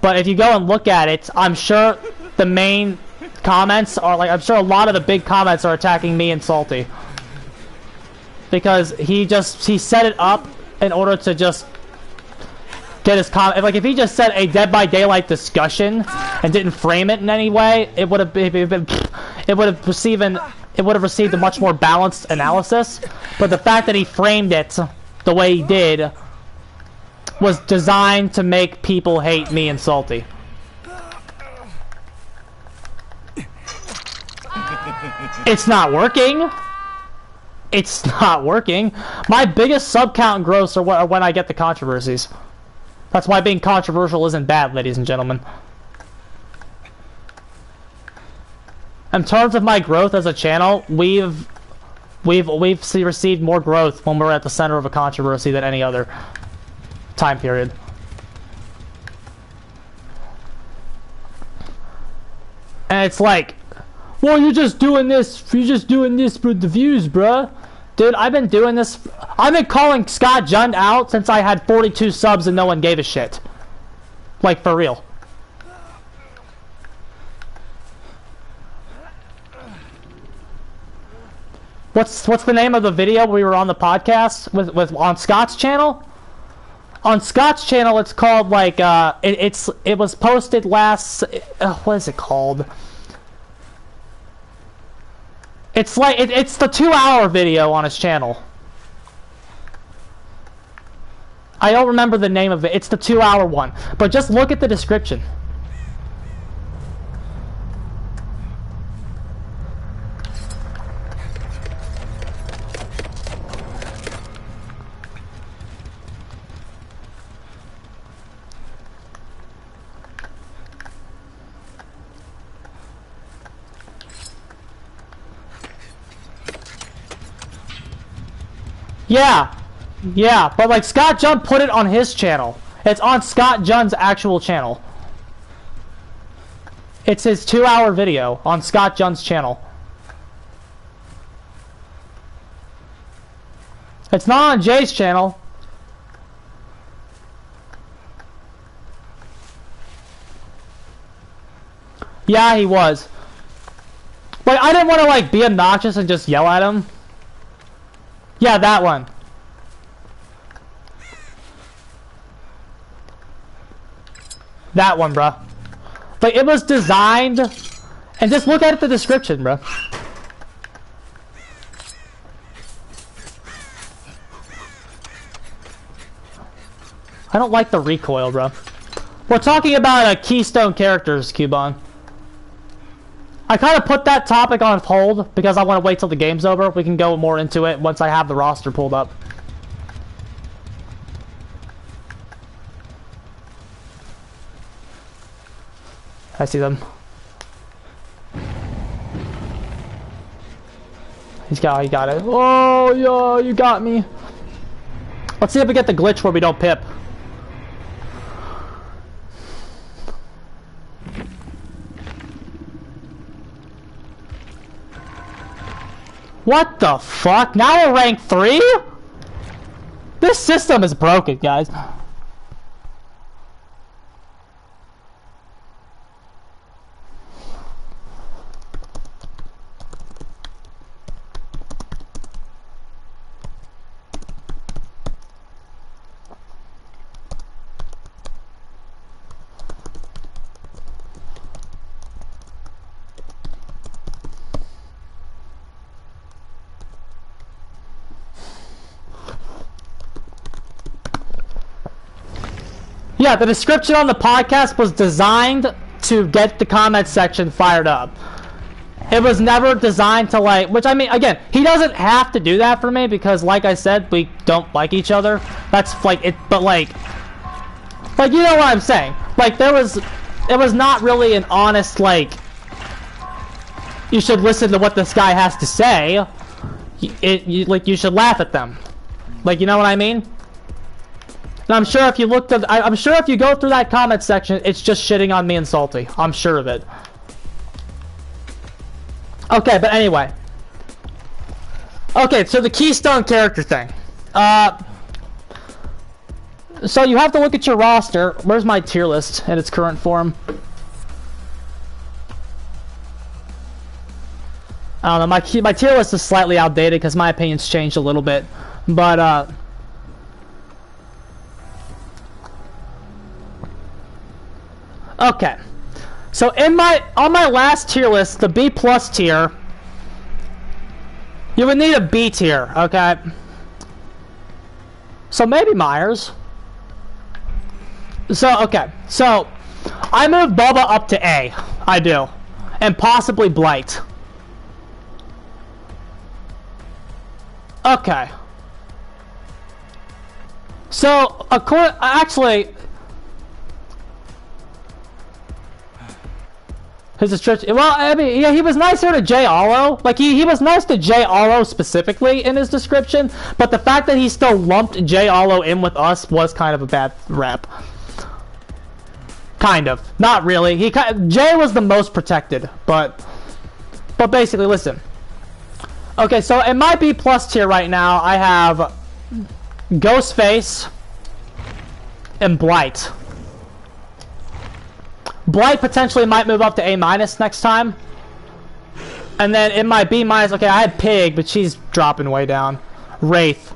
[SPEAKER 1] But if you go and look at it, I'm sure the main comments are like, I'm sure a lot of the big comments are attacking me and Salty. Because he set it up in order to just get his comment. Like, if he just said a Dead by Daylight discussion and didn't frame it in any way, it would have received a much more balanced analysis. But the fact that he framed it the way he did was designed to make people hate me and Salty. It's not working. It's not working. My biggest sub count growths are when I get the controversies. That's why being controversial isn't bad, ladies and gentlemen. In terms of my growth as a channel, we've received more growth when we're at the center of a controversy than any other time period. And it's like, well, you're just doing this for the views, bruh. Dude, I've been doing this. I've been calling Scott Junn out since I had 42 subs and no one gave a shit. Like, for real. What's the name of the video we were on the podcast with on Scott's channel? On Scott's channel, it's called like it was posted last. What is it called? It's like it's the 2-hour video on his channel. I don't remember the name of it. It's the 2-hour one. But just look at the description. Yeah, but like Scott Junn put it on his channel. It's on Scott Junn's actual channel. It's his 2-hour video on Scott Junn's channel. It's not on Jay's channel. Yeah, he was. Like, I didn't want to like be obnoxious and just yell at him. Yeah, that one. That one, bruh. Like, it was designed... And just look at the description, bruh. I don't like the recoil, bro. We're talking about Keystone characters, Cubon. I kind of put that topic on hold because I want to wait till the game's over. We can go more into it once I have the roster pulled up. I see them. He got it. Oh, yeah, you got me. Let's see if we get the glitch where we don't pip. What the fuck? Now we're rank 3? This system is broken, guys. Yeah, the description on the podcast was designed to get the comment section fired up. It was never designed to, like, which, I mean, again, he doesn't have to do that for me because, like I said, we don't like each other. That's, like, it, but, like, you know what I'm saying. Like, it was not really an honest, like, you should listen to what this guy has to say. Like, you should laugh at them. Like, you know what I mean? And I'm sure if you looked at, I'm sure if you go through that comment section, it's just shitting on me and Salty. I'm sure of it. Okay, but anyway. Okay, so the Keystone character thing. So you have to look at your roster. Where's my tier list in its current form? I don't know, my tier list is slightly outdated because my opinion's changed a little bit. But, okay, so on my last tier list, the B+ tier, you would need a B tier, okay? So maybe Myers. So, okay, so I moved Bubba up to A, I do, and possibly Blight. Okay. So, actually, his description. Well, I mean, yeah, he was nicer to Jay Allo. Like, he was nice to Jay Allo specifically in his description, but the fact that he still lumped Jay Allo in with us was kind of a bad rep. Kind of. Not really. Jay was the most protected, but basically, listen. Okay, so in my B+ tier right now, I have Ghostface and Blight. Blight potentially might move up to A- next time. And then in my B-, okay, I had Pig, but she's dropping way down. Wraith.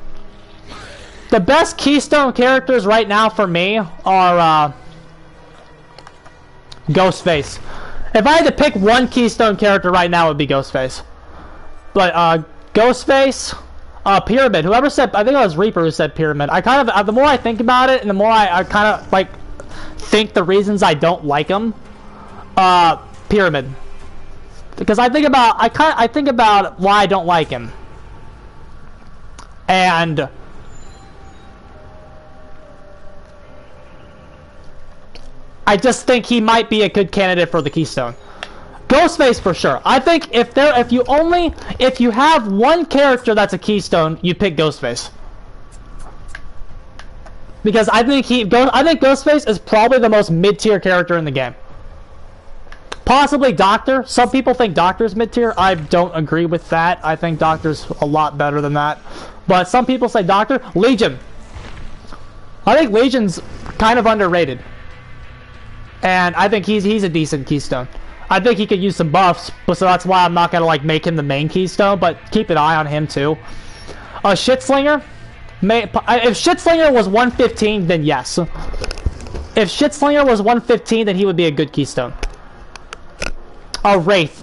[SPEAKER 1] The best Keystone characters right now for me are Ghostface. If I had to pick one Keystone character right now, it would be Ghostface. But Ghostface, Pyramid. Whoever said, I think it was Reaper who said Pyramid. I kind of, the more I think about it, and the more I kind of like think the reasons I don't like him, Pyramid. Because I think about why I don't like him, and I just think he might be a good candidate for the Keystone. Ghostface for sure. I think if you have one character that's a Keystone, you pick Ghostface. Because I think Ghostface is probably the most mid-tier character in the game. Possibly Doctor. Some people think Doctor's mid-tier. I don't agree with that. I think Doctor's a lot better than that. But some people say Doctor. Legion. I think Legion's kind of underrated. And I think he's a decent Keystone. I think he could use some buffs, but so that's why I'm not gonna like make him the main Keystone, but keep an eye on him too. Shitslinger. If Shitslinger was 115, then yes. If Shitslinger was 115, then he would be a good Keystone. Wraith.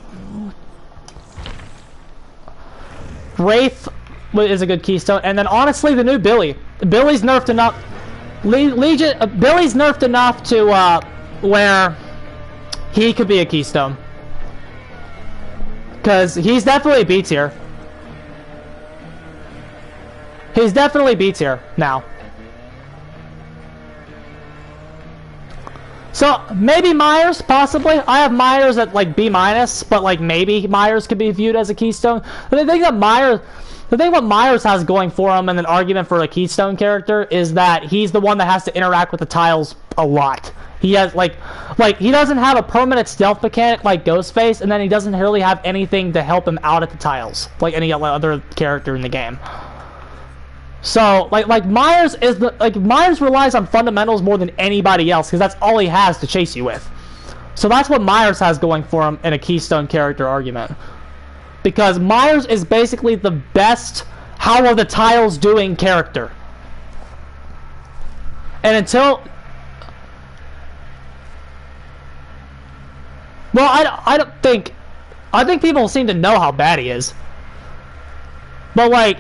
[SPEAKER 1] Wraith is a good Keystone, and then honestly, the new Billy. Billy's nerfed enough. Legion, Billy's nerfed enough to where he could be a Keystone. Because he's definitely B tier. He's definitely B tier now. So maybe Myers, possibly. I have Myers at like B minus, but like maybe Myers could be viewed as a Keystone. But the thing what Myers has going for him and an argument for a Keystone character is that he's the one that has to interact with the tiles a lot. He has like he doesn't have a permanent stealth mechanic like Ghostface, and then he doesn't really have anything to help him out at the tiles like any other character in the game. So like Myers is Myers relies on fundamentals more than anybody else because that's all he has to chase you with. So that's what Myers has going for him in a Keystone character argument. Because Myers is basically the best how are the tiles doing character. And until well, I think people seem to know how bad he is. But like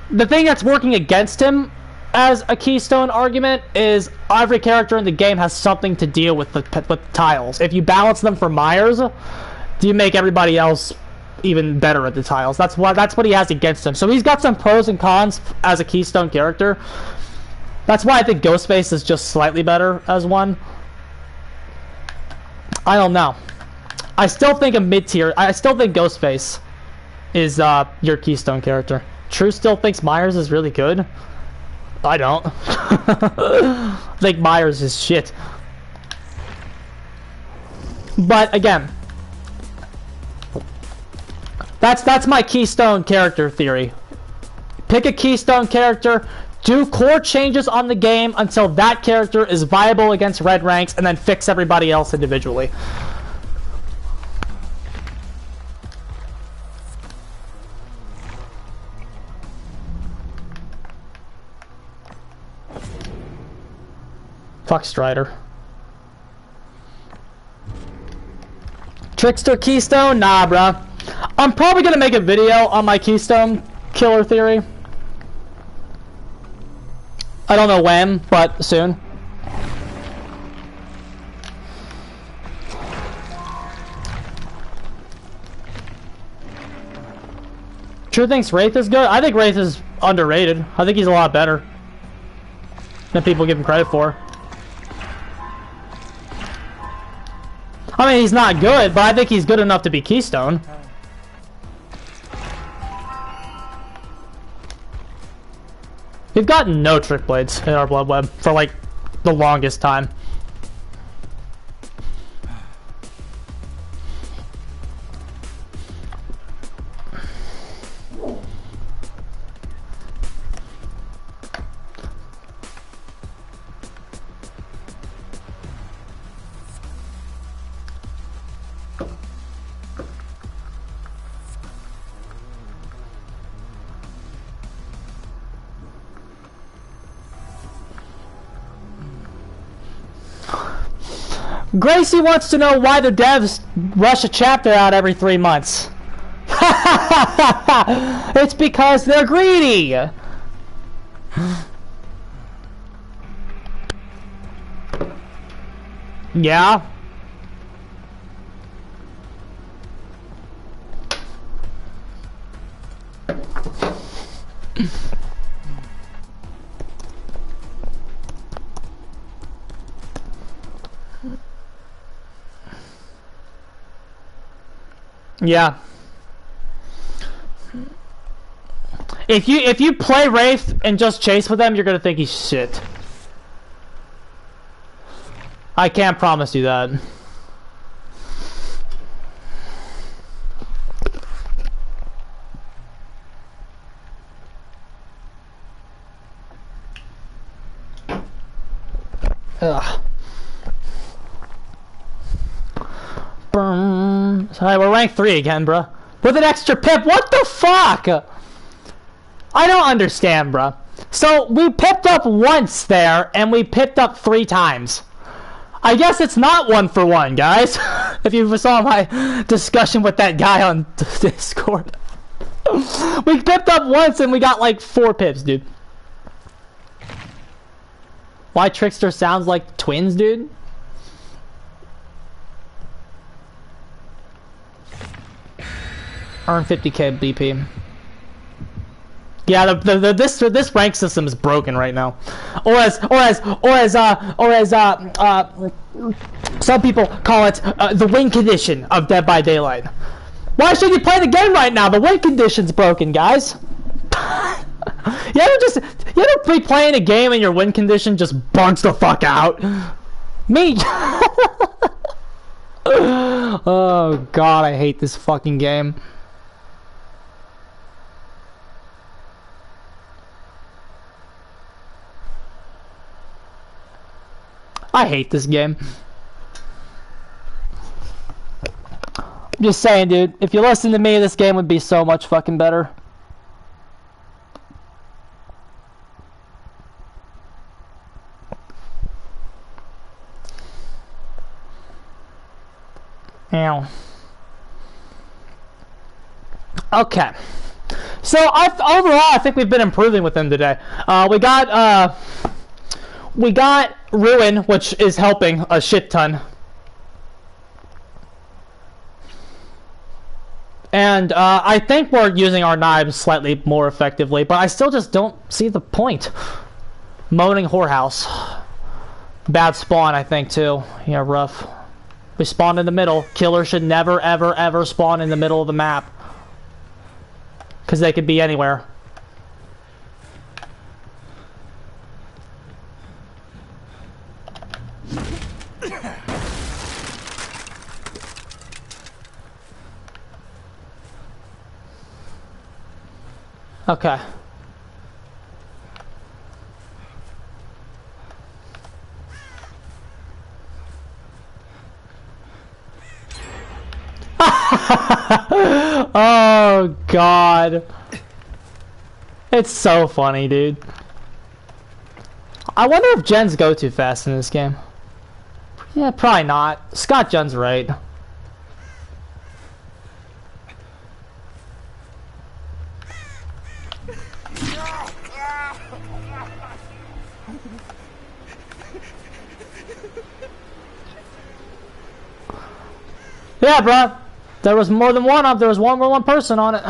[SPEAKER 1] the thing that's working against him as a Keystone argument is every character in the game has something to deal with the tiles. If you balance them for Myers, do you make everybody else even better at the tiles? That's what he has against him. So he's got some pros and cons as a Keystone character. That's why I think Ghostface is just slightly better as one. I don't know. I still think a mid-tier. I still think Ghostface is your Keystone character. True still thinks Myers is really good. I don't. I think Myers is shit. But again, that's my Keystone character theory. Pick a Keystone character, do core changes on the game until that character is viable against red ranks, and then fix everybody else individually. Fuck Strider. Trickster Keystone? Nah, bruh. I'm probably gonna make a video on my Keystone killer theory. I don't know when, but soon. True thinks Wraith is good? I think Wraith is underrated. I think he's a lot better than people give him credit for. I mean, he's not good, but I think he's good enough to be Keystone. We've gotten no Trick Blades in our Blood Web for, like, the longest time. Gracie wants to know why the devs rush a chapter out every 3 months. It's because they're greedy. Yeah. Yeah. If you play Wraith and just chase with them, you're gonna think he's shit. I can't promise you that. Ugh. Alright, we're ranked 3 again, bruh. With an extra pip. What the fuck? I don't understand, bruh. So, we pipped up once there, and we pipped up 3 times. I guess it's not 1 for 1, guys. If you saw my discussion with that guy on Discord. We pipped up once, and we got like 4 pips, dude. Why Trickster sounds like twins, dude? Earn 50k BP. Yeah, this rank system is broken right now, or as some people call it, the win condition of Dead by Daylight. Why should you play the game right now? The win condition's broken, guys. You ever be playing a game and your win condition just bugs the fuck out? Me. Oh god, I hate this fucking game. I hate this game. I'm just saying, dude, if you listen to me, this game would be so much fucking better. Ow. Okay. So overall, I think we've been improving with them today. We got Ruin, which is helping a shit ton. And I think we're using our knives slightly more effectively, but I still just don't see the point. Moaning Whorehouse. Bad spawn, I think, too. Yeah, rough. We spawned in the middle. Killer should never, ever, ever spawn in the middle of the map. Because they could be anywhere. Okay. Oh god. It's so funny, dude. I wonder if gens go too fast in this game. Yeah, probably not. Scott Jun's right. Yeah, bro. There was more than one up. There was one person on it.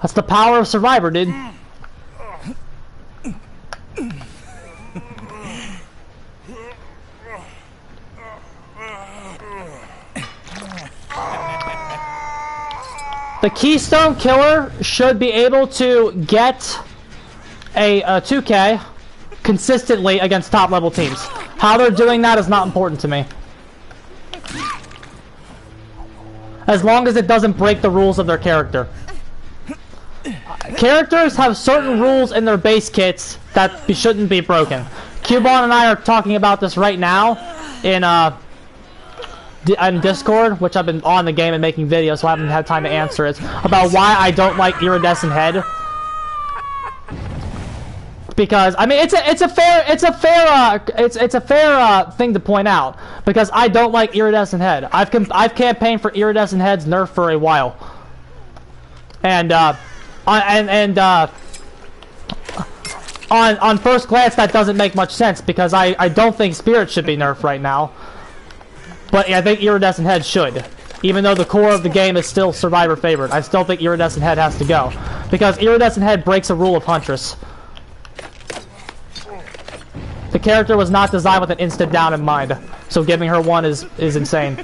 [SPEAKER 1] That's the power of Survivor, dude. The Keystone Killer should be able to get a 2K consistently against top level teams. How they're doing that is not important to me. As long as it doesn't break the rules of their character. Characters have certain rules in their base kits that shouldn't be broken. Cubon and I are talking about this right now in Discord, which I've been on the game and making videos, so I haven't had time to answer it, about why I don't like Iridescent Head. Because I mean, it's a fair thing to point out, because I don't like Iridescent Head. I've campaigned for Iridescent Head's nerf for a while, and on first glance that doesn't make much sense, because I don't think Spirit should be nerfed right now, but I think Iridescent Head should. Even though the core of the game is still Survivor favored, I still think Iridescent Head has to go, because Iridescent Head breaks a rule of Huntress. The character was not designed with an instant down in mind, so giving her one is insane.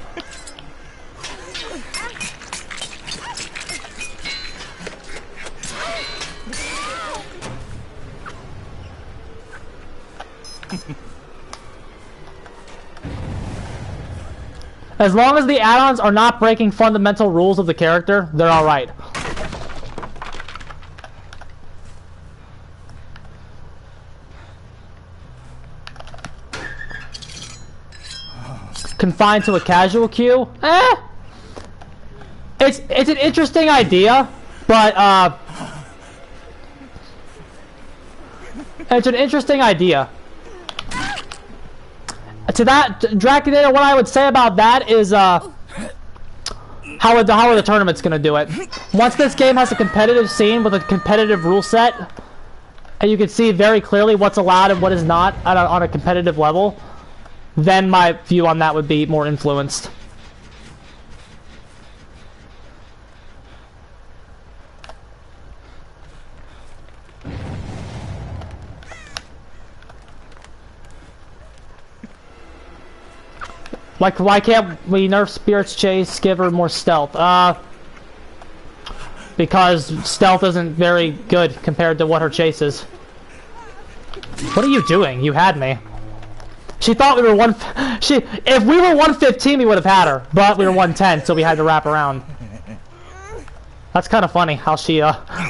[SPEAKER 1] As long as the add-ons are not breaking fundamental rules of the character, they're alright. Confined to a casual queue? It's an interesting idea, but it's an interesting idea. To that, Draculator, what I would say about that is, how how are the tournaments gonna do it? Once this game has a competitive scene with a competitive rule set, and you can see very clearly what's allowed and what is not on a competitive level, then my view on that would be more influenced. Like, why can't we nerf Spirit's Chase, give her more stealth? Because stealth isn't very good compared to what her chase is. What are you doing? You had me. She thought we were if we were 115, we would have had her, but we were 110, so we had to wrap around. That's kind of funny how she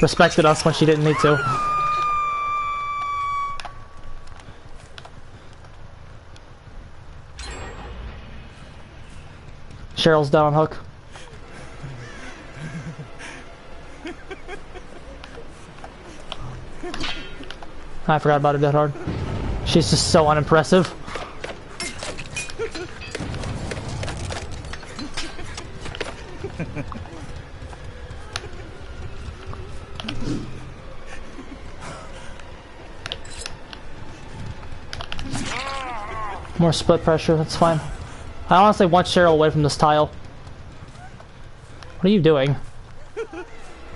[SPEAKER 1] respected us when she didn't need to. Cheryl's down on hook. I forgot about her dead hard. She's just so unimpressive. More split pressure, that's fine. I honestly want Cheryl away from this tile. What are you doing?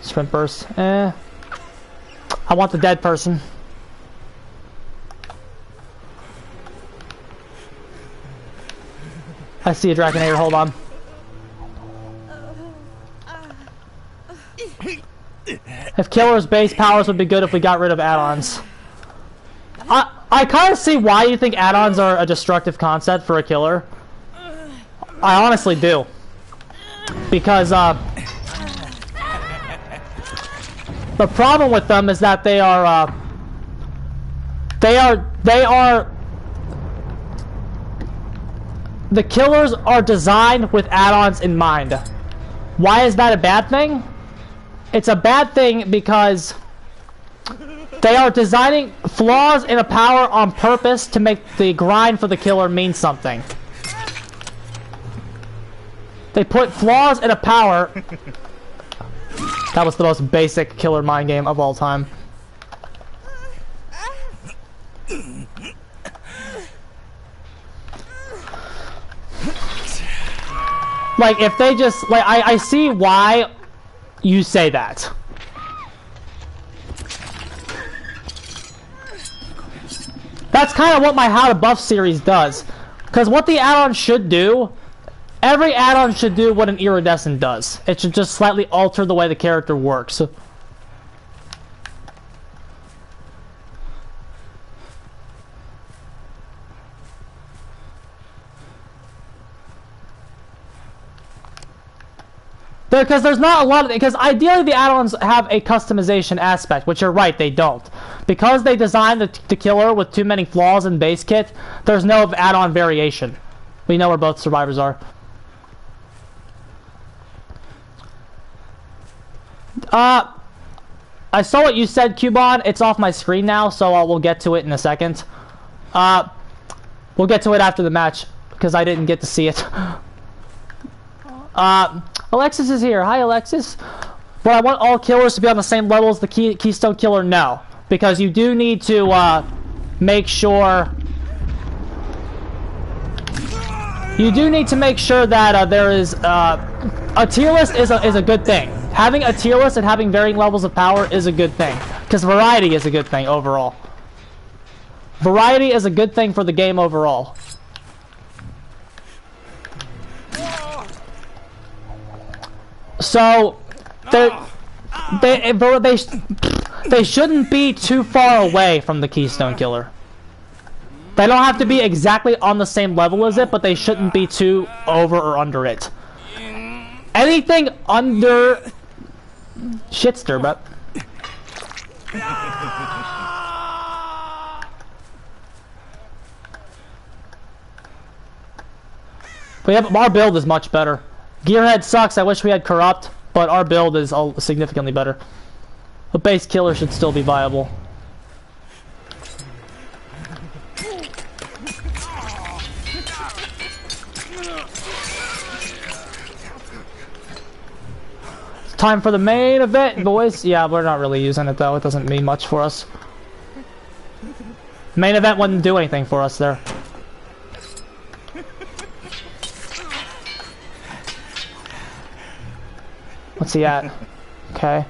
[SPEAKER 1] Sprint burst. I want the dead person. I see a Draconator, hold on. If Killer's base powers would be good if we got rid of add-ons. I kind of see why you think add-ons are a destructive concept for a killer. I honestly do. Because, the problem with them is that they are the killers are designed with add-ons in mind. Why is that a bad thing? It's a bad thing because they are designing flaws in a power on purpose to make the grind for the killer mean something. They put flaws in a power. That was the most basic killer mind game of all time. Like, if they just, like, I see why you say that. That's kind of what my How to Buff series does. Because what the add-on should do, every add-on should do what an iridescent does. It should just slightly alter the way the character works. Because there's not a lot of, because ideally the add-ons have a customization aspect, which you're right, they don't. Because they designed the killer with too many flaws in base kit, there's no add-on variation. We know where both survivors are. I saw what you said, Cubon. It's off my screen now, so we'll get to it in a second. We'll get to it after the match, because I didn't get to see it. Alexis is here. Hi, Alexis. But I want all killers to be on the same level as the Keystone Killer? No. Because you do need to make sure... You do need to make sure that there is... a tier list is a good thing. Having a tier list and having varying levels of power is a good thing. Because variety is a good thing overall. Variety is a good thing for the game overall. So, they shouldn't be too far away from the Keystone Killer. They don't have to be exactly on the same level as it, but they shouldn't be too over or under it. Anything under... Shitster, but... But yeah, our build is much better. Gearhead sucks, I wish we had Corrupt, but our build is significantly better. The base killer should still be viable. Time for the main event, boys. Yeah, we're not really using it though. It doesn't mean much for us. Main event wouldn't do anything for us there. What's he at? Okay.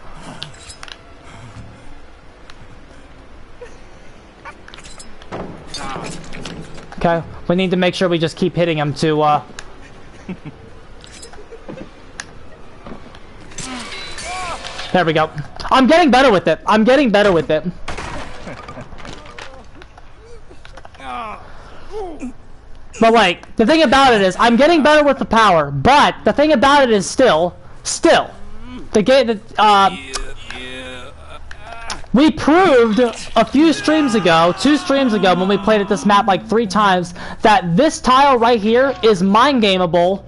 [SPEAKER 1] Okay, we need to make sure we just keep hitting him to, There we go. I'm getting better with it. I'm getting better with it. But, like, the thing about it is, I'm getting better with the power, but the thing about it is still, the game, we proved a few streams ago, 2 streams ago, when we played at this map like 3 times, that this tile right here is mind gameable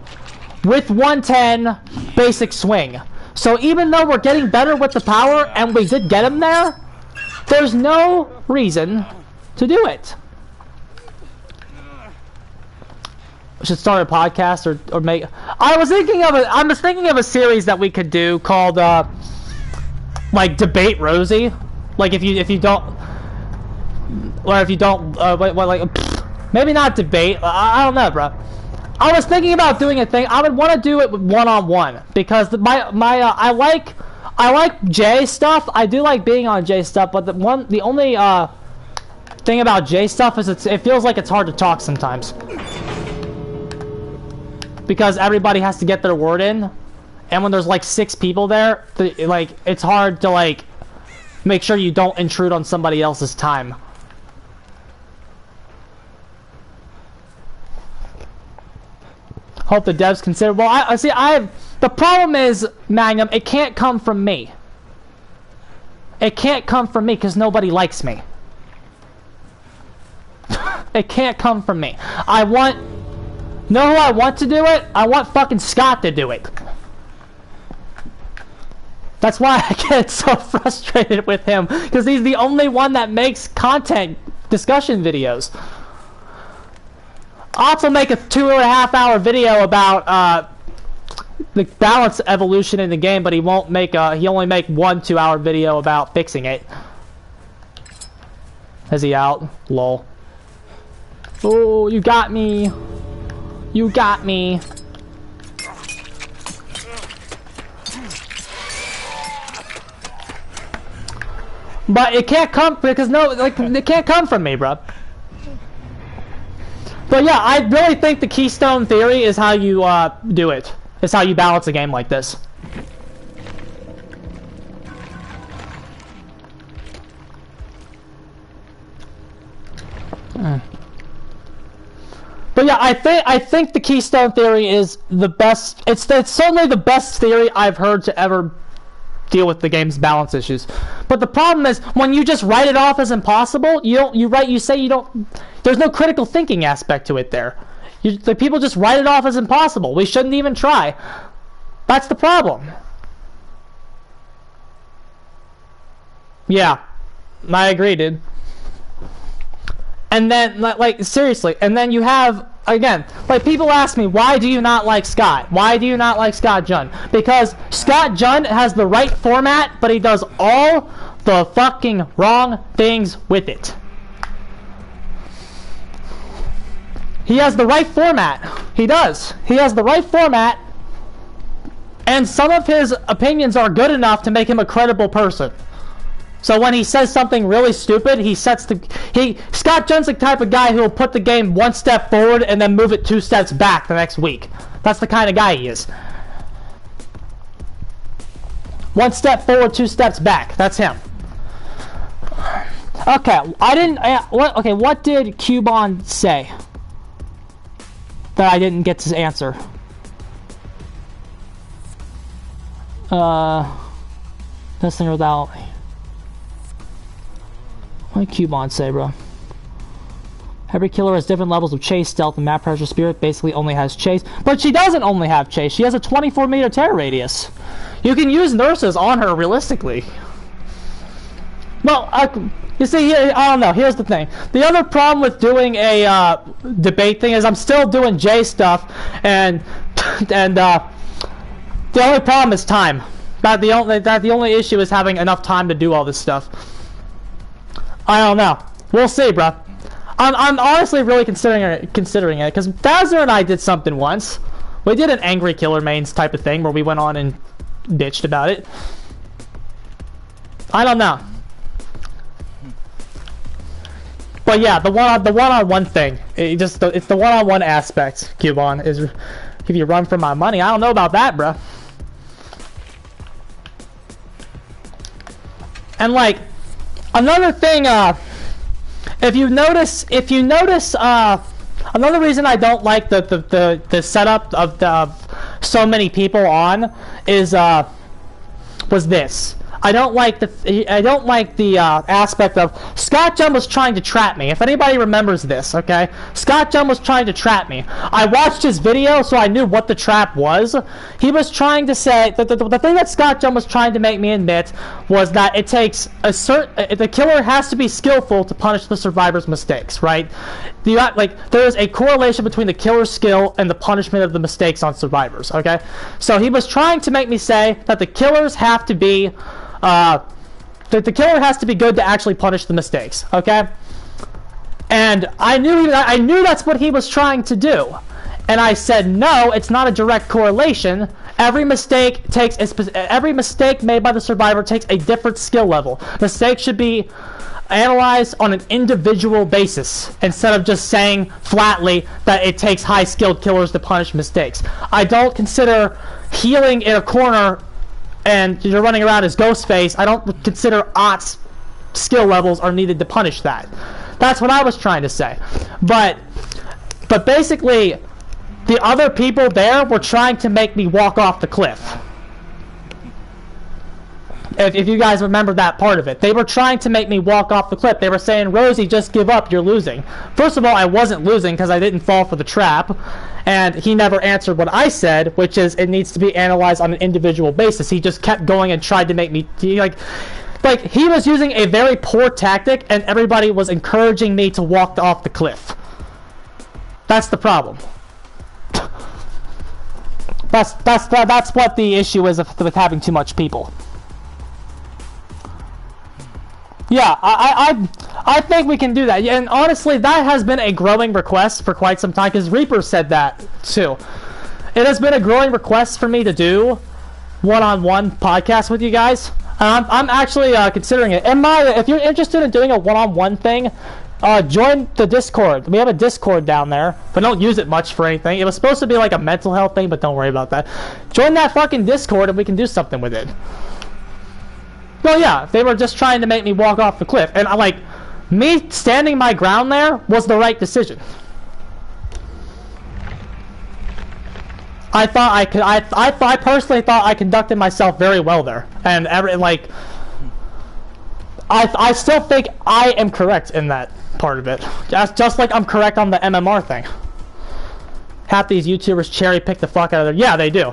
[SPEAKER 1] with 110 basic swing. So even though we're getting better with the power, and we did get him there, there's no reason to do it. We should start a podcast or make... I was thinking of a series that we could do called, like, Debate Rosie. Like, if you don't... Or if you don't... maybe not debate. I don't know, bro. I was thinking about doing a thing. I would want to do it with one-on-one because I like J stuff. I do like being on J stuff, but the only thing about J stuff is it feels like it's hard to talk sometimes because everybody has to get their word in, and when there's like 6 people there, it's hard to like make sure you don't intrude on somebody else's time. Hope the devs consider. Well, the problem is, Magnum, it can't come from me. It can't come from me because nobody likes me. It can't come from me. Know who I want to do it? I want fucking Scott to do it. That's why I get so frustrated with him, because he's the only one that makes content discussion videos. Ops will make a 2.5-hour video about the balance evolution in the game, but he won't make he only make 1 2-hour video about fixing it. Is he out? Lol. Oh, you got me. You got me. But it can't come because it can't come from me, bro. But yeah, I really think the Keystone theory is how you do it. It's how you balance a game like this. But yeah, I think the Keystone theory is the best. It's certainly the best theory I've heard to ever deal with the game's balance issues. But the problem is when you just write it off as impossible, you say you don't. There's no critical thinking aspect to it there. The people just write it off as impossible. We shouldn't even try. That's the problem. Yeah, I agree, dude. And then, like, seriously, and then you have, again, like, people ask me, why do you not like Scott? Why do you not like Scott Jun? Because Scott Jun has the right format, but he does all the fucking wrong things with it. He has the right format. He does. He has the right format, and some of his opinions are good enough to make him a credible person. So when he says something really stupid, Scott Jun's the type of guy who will put the game 1 step forward and then move it 2 steps back the next week. That's the kind of guy he is. 1 step forward, 2 steps back. That's him. Okay, what did Cubon say that I didn't get to answer? This thing without me. What did Cubon say, bro? Every killer has different levels of chase, stealth, and map pressure. Spirit basically only has chase. But she doesn't only have chase. She has a 24-meter terror radius. You can use nurses on her, realistically. Well, you see, here, I don't know. Here's the thing. The other problem with doing a debate thing is I'm still doing J stuff, and the only problem is time. That the only issue is having enough time to do all this stuff. I don't know. We'll see, bruh. I'm honestly really considering it, because Dazzler and I did something once. We did an angry killer mains type of thing where we went on and bitched about it. I don't know. But yeah, the one-on-one thing. It's the one-on-one aspect, Cubon, is if you run for my money. I don't know about that, bruh. And like another thing, if you notice, another reason I don't like the setup of so many people on is was this. I don't like the aspect of Scott Jump was trying to trap me. If anybody remembers this, okay? Scott Jump was trying to trap me. I watched his video, so I knew what the trap was. He was trying to say that the thing that Scott Jump was trying to make me admit was that it takes the killer has to be skillful to punish the survivor's mistakes, right? There is a correlation between the killer's skill and the punishment of the mistakes on survivors, okay? So he was trying to make me say that the killers have to be that the killer has to be good to actually punish the mistakes, okay? And I knew that's what he was trying to do. And I said, no, it's not a direct correlation. Every mistake made by the survivor takes a different skill level. Mistakes should be analyzed on an individual basis instead of just saying flatly that it takes high-skilled killers to punish mistakes. I don't consider healing in a corner and you're running around as Ghostface. I don't consider Ott's skill levels are needed to punish that. That's what I was trying to say. But basically, the other people there were trying to make me walk off the cliff. If you guys remember that part of it. They were trying to make me walk off the cliff. They were saying, Rosie, just give up, you're losing. First of all, I wasn't losing because I didn't fall for the trap. And he never answered what I said, which is it needs to be analyzed on an individual basis. He just kept going and tried to make me... He was using a very poor tactic, and everybody was encouraging me to walk off the cliff. That's the problem. That's what the issue is with having too much people. Yeah, I think we can do that. And honestly, that has been a growing request for quite some time, because Reaper said that too. It has been a growing request for me to do one-on-one podcasts with you guys. I'm actually considering it. And if you're interested in doing a one-on-one thing, join the Discord. We have a Discord down there, but don't use it much for anything. It was supposed to be like a mental health thing, but don't worry about that. Join that fucking Discord and we can do something with it. Well, yeah, they were just trying to make me walk off the cliff. And me standing my ground there was the right decision. I personally thought I conducted myself very well there. And I still think I am correct in that part of it. Just like I'm correct on the MMR thing. Half these YouTubers cherry pick the fuck out of there. Yeah, they do.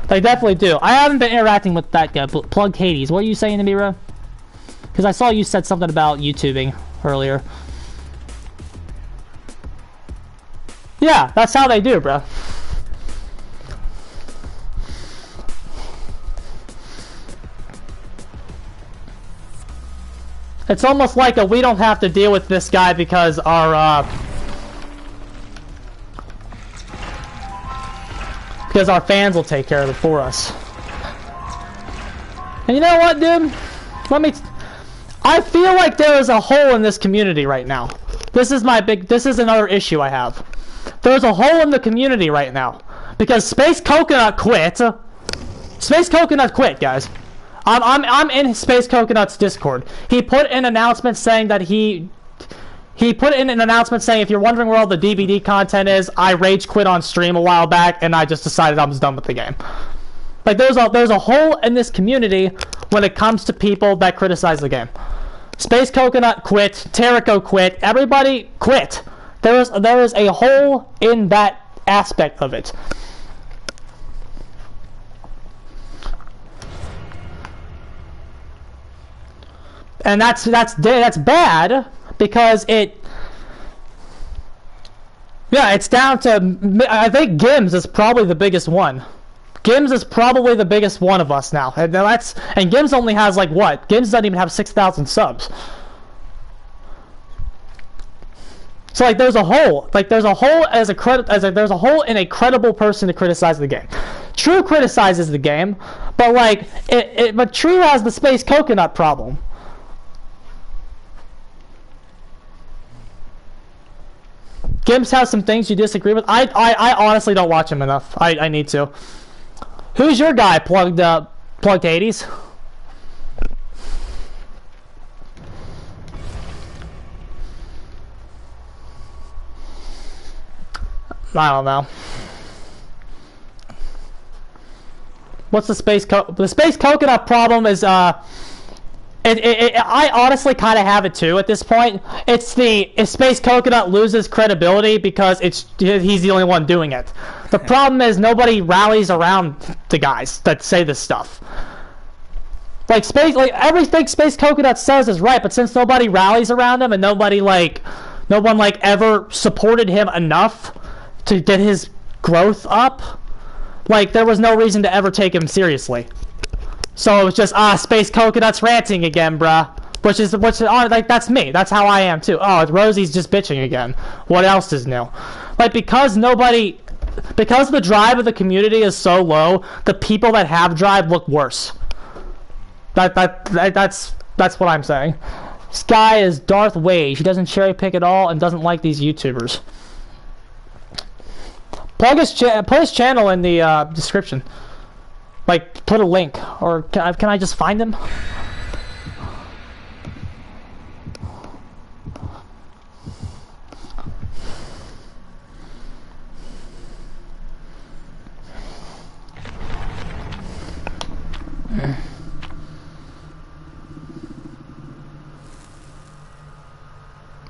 [SPEAKER 1] They definitely do. I haven't been interacting with that guy. Plug Hades. What are you saying to me, bro? Because I saw you said something about YouTubing earlier. Yeah, that's how they do, bro. It's almost like we don't have to deal with this guy because our fans will take care of it for us. And you know what, dude? I feel like there is a hole in this community right now. This is another issue I have. There's a hole in the community right now. Because Space Coconut quit. Space Coconut quit, guys. I'm in Space Coconut's Discord. He put in an announcement saying that he put in an announcement saying, if you're wondering where all the DVD content is, I rage quit on stream a while back, and I just decided I was done with the game. There's a hole in this community when it comes to people that criticize the game. Space Coconut quit, Terrico quit, everybody quit. There is a hole in that aspect of it. And that's bad because it's down to, I think Gims is probably the biggest one, Gims is probably the biggest one of us now, and Gims only has like what? Gims doesn't even have 6,000 subs. So like there's a hole in a credible person to criticize the game. True criticizes the game, but like but True has the space coconut problem. Gims has some things you disagree with. I honestly don't watch him enough. I need to. Who's your guy? Plugged Hades? I don't know. What's the space coconut problem is I honestly kind of have it too at this point. If space coconut loses credibility because he's the only one doing it. The problem is nobody rallies around the guys that say this stuff. Like everything space coconut says is right, but since nobody rallies around him and no one ever supported him enough to get his growth up, like there was no reason to ever take him seriously. So it was just space coconut's ranting again, bruh. Which is like that's me. That's how I am too. Oh, Rosie's just bitching again. What else is new? Like because the drive of the community is so low, the people that have drive look worse. That's what I'm saying. Sky is Darth Wade. He doesn't cherry pick at all and doesn't like these YouTubers. Put his channel in the description. Like, put a link. Or can I just find him?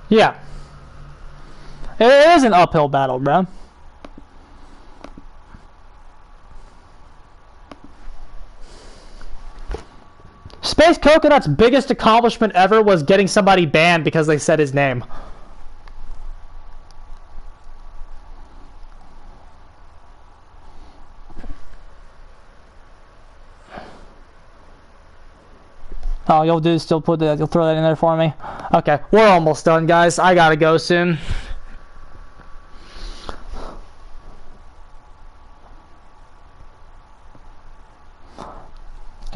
[SPEAKER 1] Yeah. It is an uphill battle, bro. Space Coconut's biggest accomplishment ever was getting somebody banned because they said his name. Oh, you'll throw that in there for me? Okay, we're almost done, guys. I gotta go soon.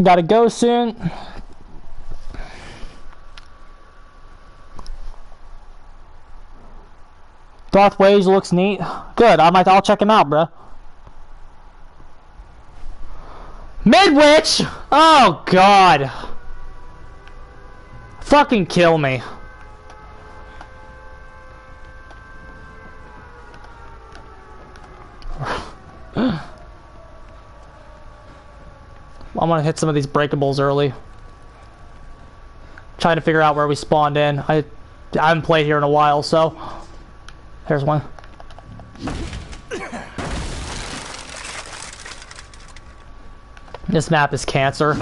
[SPEAKER 1] Gotta go soon. Darth Wage looks neat. Good. I'll check him out, bro. Midwich! Oh God. Fucking kill me. I'm gonna hit some of these breakables early. Trying to figure out where we spawned in. I haven't played here in a while, so there's one. This map is cancer.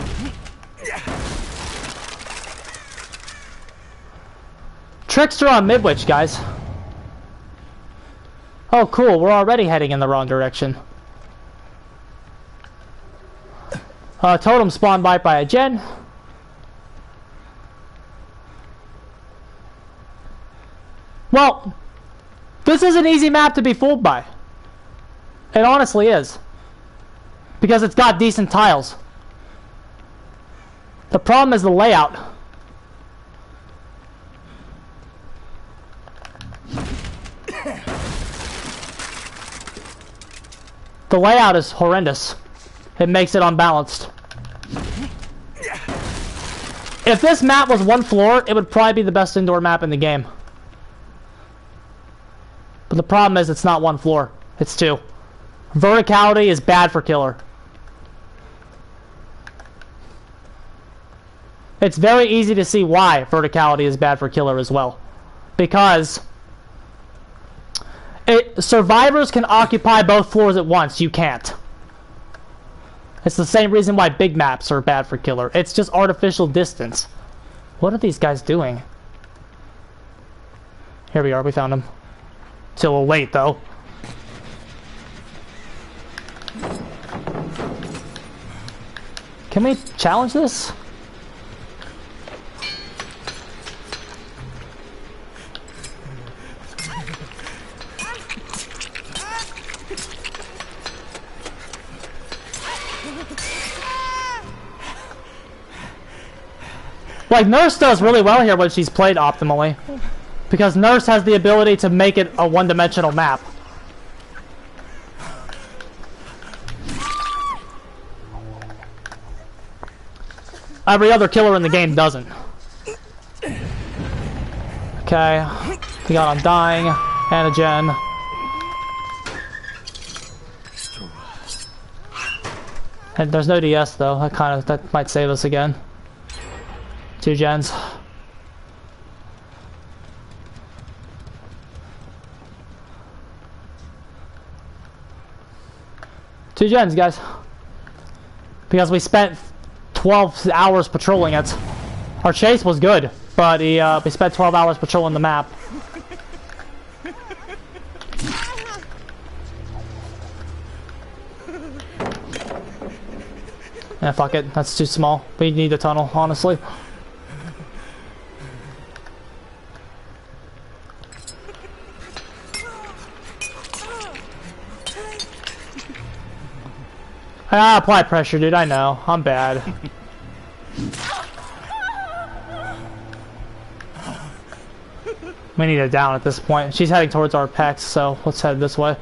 [SPEAKER 1] Trickster on Midwich, guys. Oh, cool. We're already heading in the wrong direction. Totem spawned by a gen. Well, this is an easy map to be fooled by. It honestly is. Because it's got decent tiles. The problem is the layout. The layout is horrendous. It makes it unbalanced. If this map was one floor, it would probably be the best indoor map in the game. But the problem is it's not one floor. It's two. Verticality is bad for killer. It's very easy to see why verticality is bad for killer as well. Because survivors can occupy both floors at once. You can't. It's the same reason why big maps are bad for killer. It's just artificial distance. What are these guys doing? Here we are. We found them. It's a little late, though. Can we challenge this? Like, Nurse does really well here when she's played optimally. Because Nurse has the ability to make it a one-dimensional map. Every other killer in the game doesn't. Okay. We got Undying, Anagen. And there's no DS though. That might save us again. 2 gens. Two gens, guys. Because we spent 12 hours patrolling it. Our chase was good, but we spent 12 hours patrolling the map. Yeah, fuck it. That's too small. We need a tunnel, honestly. Ah, apply pressure, dude. I know. I'm bad. We need her down at this point. She's heading towards our pecs, so let's head this way.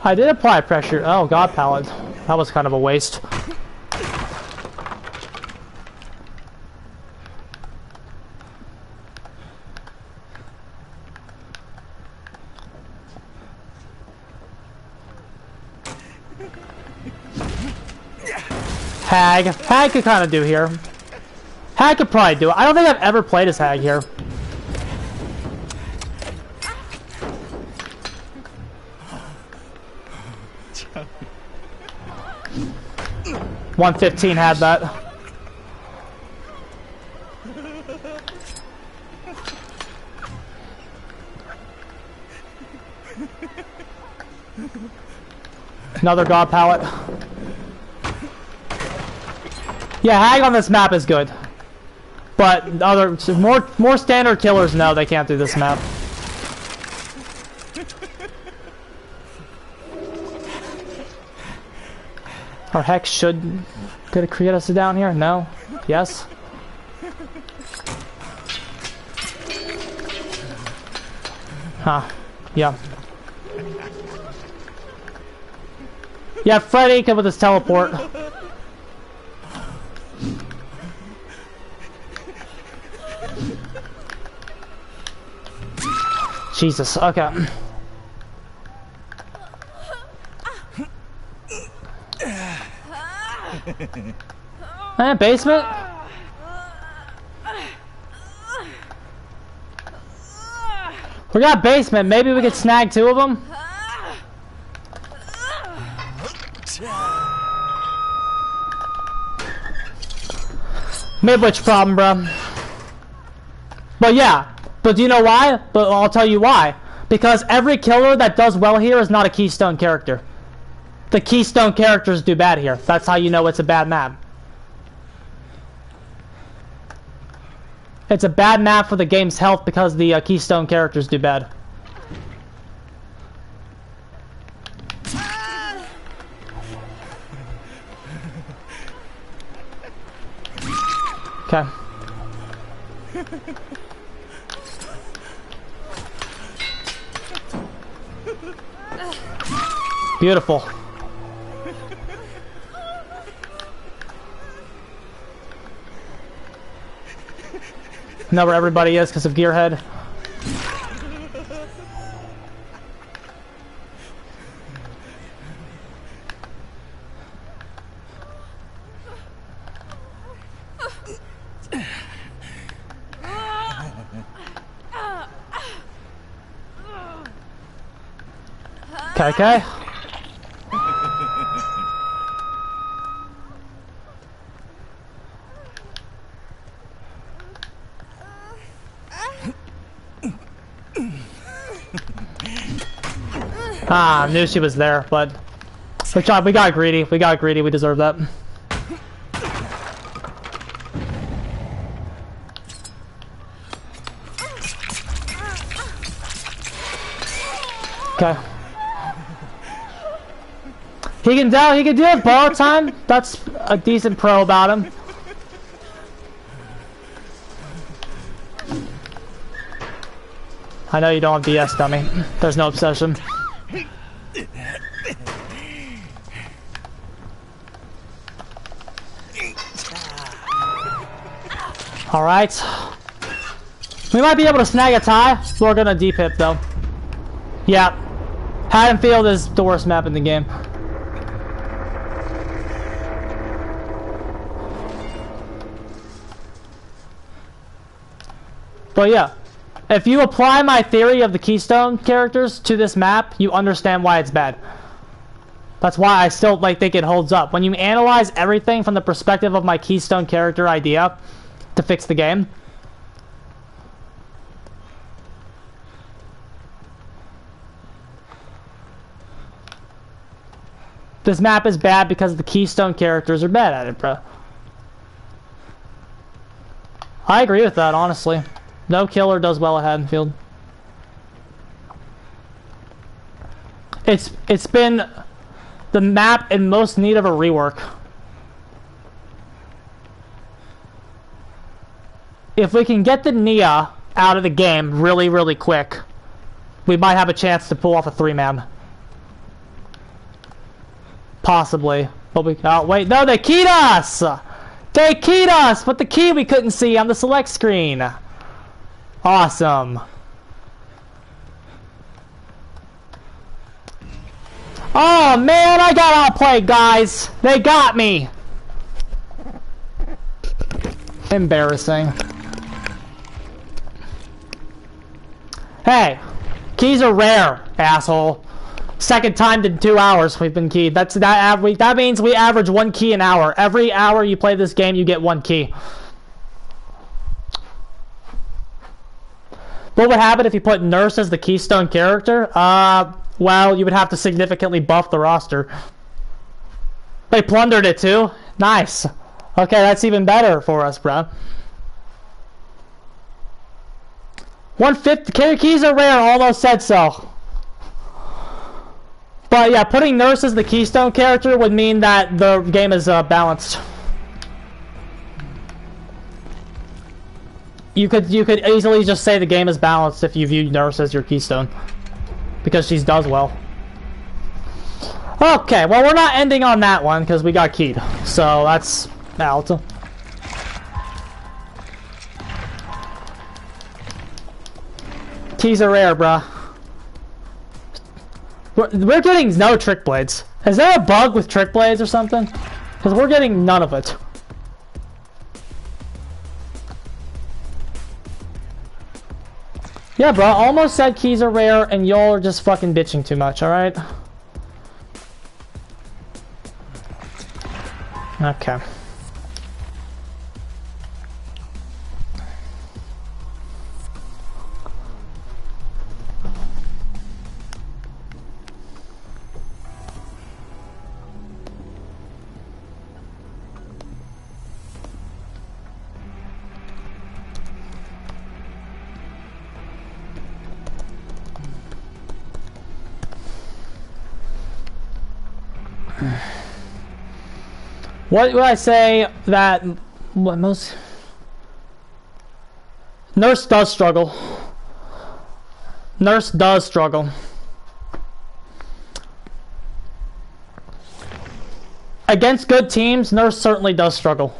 [SPEAKER 1] I did apply pressure. Oh, God, pallet. That was kind of a waste. Hag. Hag could kind of do here. Hag could probably do it. I don't think I've ever played as Hag here. $115 had that. Another God pallet. Yeah, Hag on this map is good, but more standard killers, no, they can't do this map. Our Hex should could create us down here. No, yes. Huh? Yeah. Yeah, Freddy come with his teleport. Jesus, okay. Basement? We got basement, maybe we could snag 2 of them? Midwich problem, bro. But yeah. But do you know why? But I'll tell you why. Because every killer that does well here is not a Keystone character. The Keystone characters do bad here. That's how you know it's a bad map. It's a bad map for the game's health because the Keystone characters do bad. Okay. Beautiful. Know where everybody is because of Gearhead. Okay. Ah, I knew she was there, but we got greedy. We got greedy. We deserve that. Okay. He can do it borrow time. That's a decent pro about him. I know you don't have DS, dummy. There's no obsession. Alright. We might be able to snag a tie. We're gonna deep hit though. Yeah. Haddonfield is the worst map in the game. But yeah. If you apply my theory of the Keystone characters to this map, you understand why it's bad. That's why I still think it holds up. When you analyze everything from the perspective of my Keystone character idea to fix the game. This map is bad because the Keystone characters are bad at it, bro. I agree with that, honestly. No killer does well at Haddonfield. It's been the map in most need of a rework. If we can get the Nia out of the game really, really quick, we might have a chance to pull off a 3-man. Possibly. But we... Oh, wait. No, they keyed us! They keyed us! But the key we couldn't see on the select screen. Awesome. Oh, man, I got outplayed, guys. They got me. Embarrassing. Hey, keys are rare, asshole. Second time in 2 hours we've been keyed. That means we average 1 key an hour. Every hour you play this game, you get 1 key. What would happen if you put Nurse as the Keystone character? Well, you would have to significantly buff the roster. They plundered it too? Nice. Okay, that's even better for us, bro. 150 keys are rare, almost said so. But yeah, putting Nurse as the Keystone character would mean that the game is balanced. You could easily just say the game is balanced if you view Nurse as your Keystone. Because she does well. Okay, well we're not ending on that one because we got keyed. So that's out. Keys are rare, bruh. We're getting no trick blades. Is there a bug with trick blades or something? Because we're getting none of it. Yeah, bro, almost said keys are rare and y'all are just fucking bitching too much, alright? Okay. What would I say that what most Nurse does struggle. Nurse does struggle. Against good teams, Nurse certainly does struggle.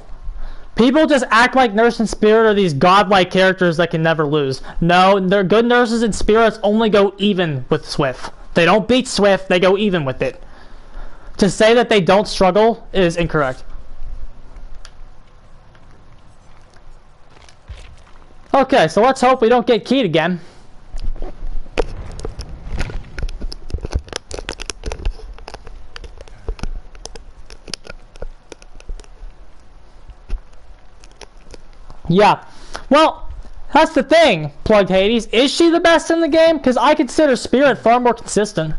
[SPEAKER 1] People just act like Nurse and Spirit are these godlike characters that can never lose. No, they're good Nurses and Spirits only go even with Swift. They don't beat Swift, they go even with it. To say that they don't struggle is incorrect. Okay, so let's hope we don't get keyed again. Yeah. Well, that's the thing, Plugged Hades. Is she the best in the game? Because I consider Spirit far more consistent.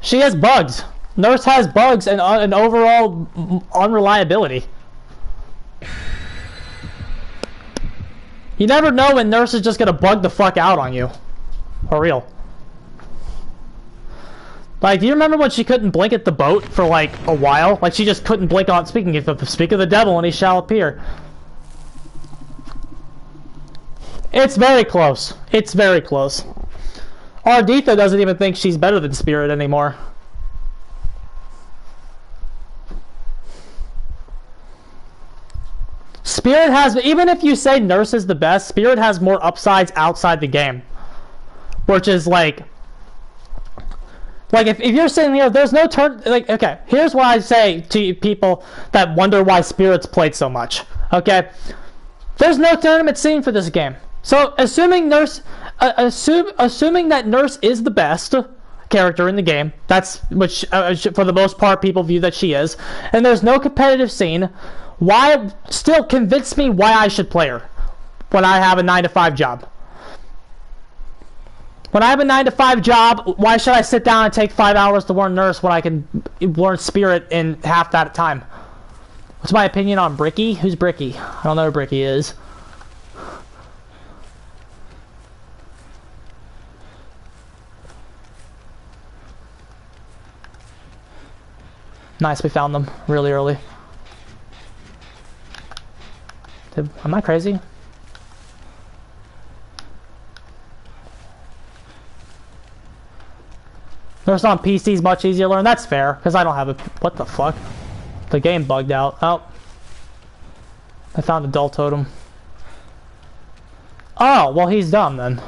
[SPEAKER 1] She has bugs. Nurse has bugs and an overall unreliability. You never know when Nurse is just gonna bug the fuck out on you. For real. Like, do you remember when she couldn't blink at the boat for like a while? Like, she just couldn't blink on. Speak of the devil, and he shall appear. It's very close. It's very close. Arditha doesn't even think she's better than Spirit anymore. Spirit has, even if you say Nurse is the best, Spirit has more upsides outside the game. Which is like if you're sitting here, there's no turn, like, okay, here's what I say to people that wonder why Spirit's played so much, okay? There's no tournament scene for this game. So, assuming that Nurse is the best character in the game, that's, which, for the most part, people view that she is, and there's no competitive scene, why, still convince me why I should play her when I have a 9-to-5 job. When I have a 9-to-5 job, why should I sit down and take 5 hours to learn Nurse when I can learn Spirit in half that time? What's my opinion on Bricky? Who's Bricky? I don't know who Bricky is. Nice, we found them really early. Am I crazy? Nurse on PC is much easier to learn. That's fair, because I don't have a... What the fuck? The game bugged out. Oh. I found a dull totem. Oh, well, he's dumb then.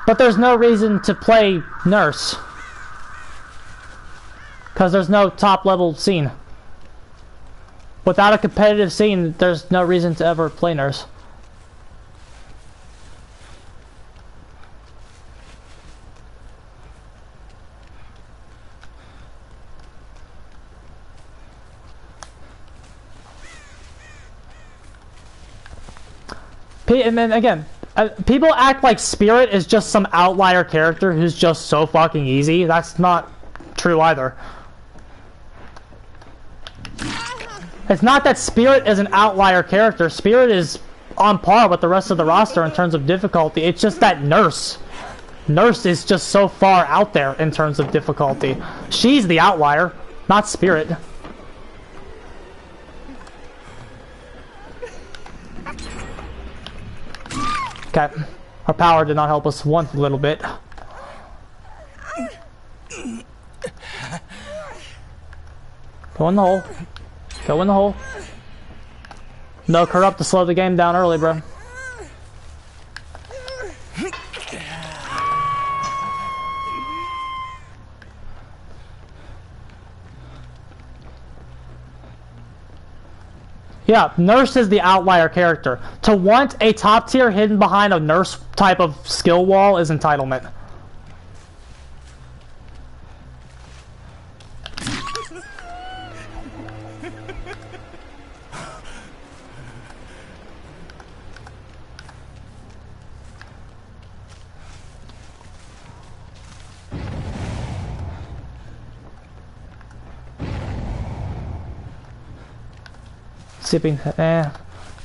[SPEAKER 1] But there's no reason to play Nurse. Because there's no top level scene. Without a competitive scene, there's no reason to ever play Nurse. And then again, people act like Spirit is just some outlier character who's just so fucking easy. That's not true either. It's not that Spirit is an outlier character. Spirit is on par with the rest of the roster in terms of difficulty. It's just that Nurse is just so far out there in terms of difficulty. She's the outlier, not Spirit. Okay, our power did not help us one little bit. Go in the hole. Go in the hole. No corrupt to slow the game down early, bro. Yeah, Nurse is the outlier character. To want a top tier hidden behind a Nurse type of skill wall is entitlement.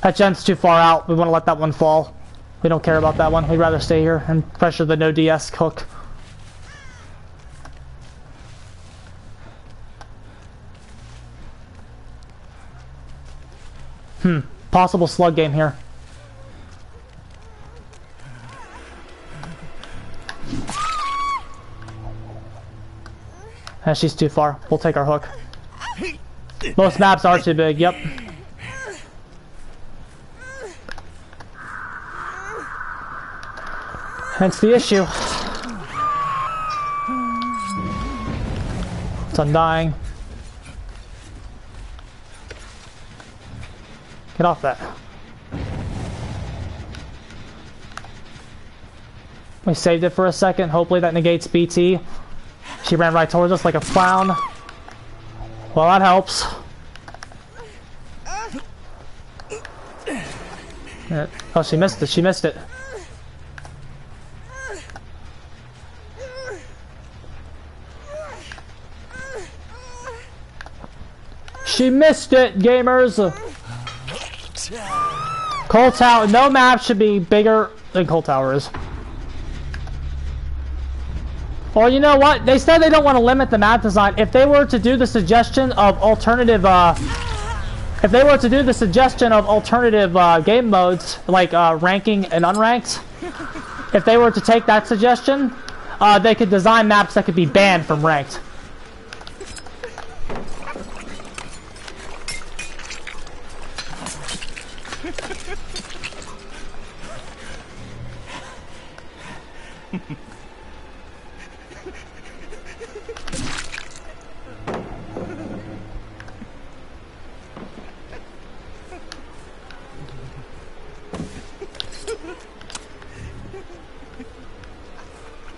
[SPEAKER 1] That gen's too far out. We want to let that one fall. We don't care about that one. We'd rather stay here and pressure the no DS hook. Possible slug game here. She's too far. We'll take our hook. Most maps are too big, yep. Hence the issue. It's undying. Get off that. We saved it for a second. Hopefully that negates BT. She ran right towards us like a clown. Well, that helps. Oh, she missed it. She missed it. She missed it, gamers. Coal Tower. No map should be bigger than Coal Tower is. Or you know what? They said they don't want to limit the map design. If they were to do the suggestion of alternative, game modes like ranking and unranked, if they were to take that suggestion, they could design maps that could be banned from ranked.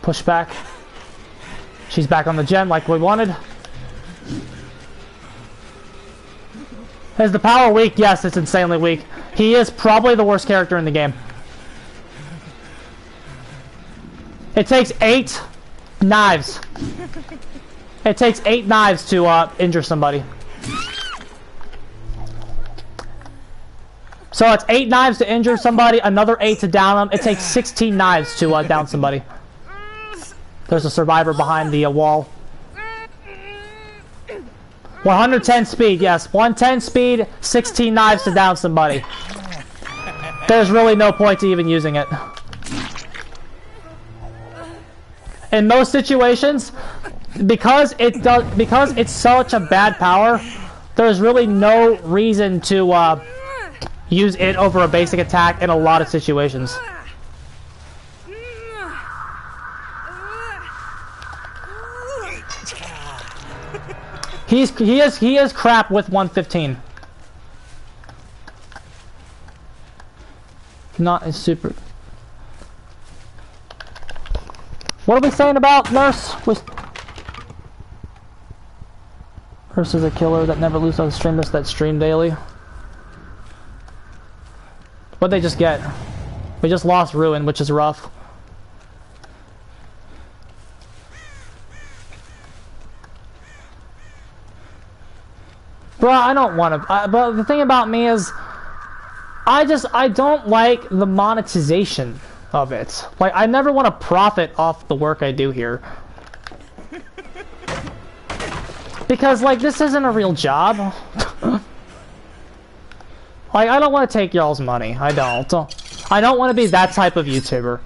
[SPEAKER 1] Push back. She's back on the gen like we wanted. Is the power weak? Yes, it's insanely weak. He is probably the worst character in the game. It takes 8 knives. It takes 8 knives to injure somebody. So it's 8 knives to injure somebody, another 8 to down them. It takes 16 knives to down somebody. There's a survivor behind the wall. 110 speed, yes. 110 speed, 16 knives to down somebody. There's really no point to even using it. In most situations, because it's such a bad power, there's really no reason to use it over a basic attack in a lot of situations. He is crap with 115. Not a super. What are we saying about Nurse? Nurse is a killer that never loses on streamers that stream daily. What'd they just get? We just lost Ruin, which is rough. Bruh, I don't want to. But the thing about me is, I don't like the monetization of it. Like, I never want to profit off the work I do here. Because, like, this isn't a real job. Like, I don't want to take y'all's money. I don't. I don't want to be that type of YouTuber.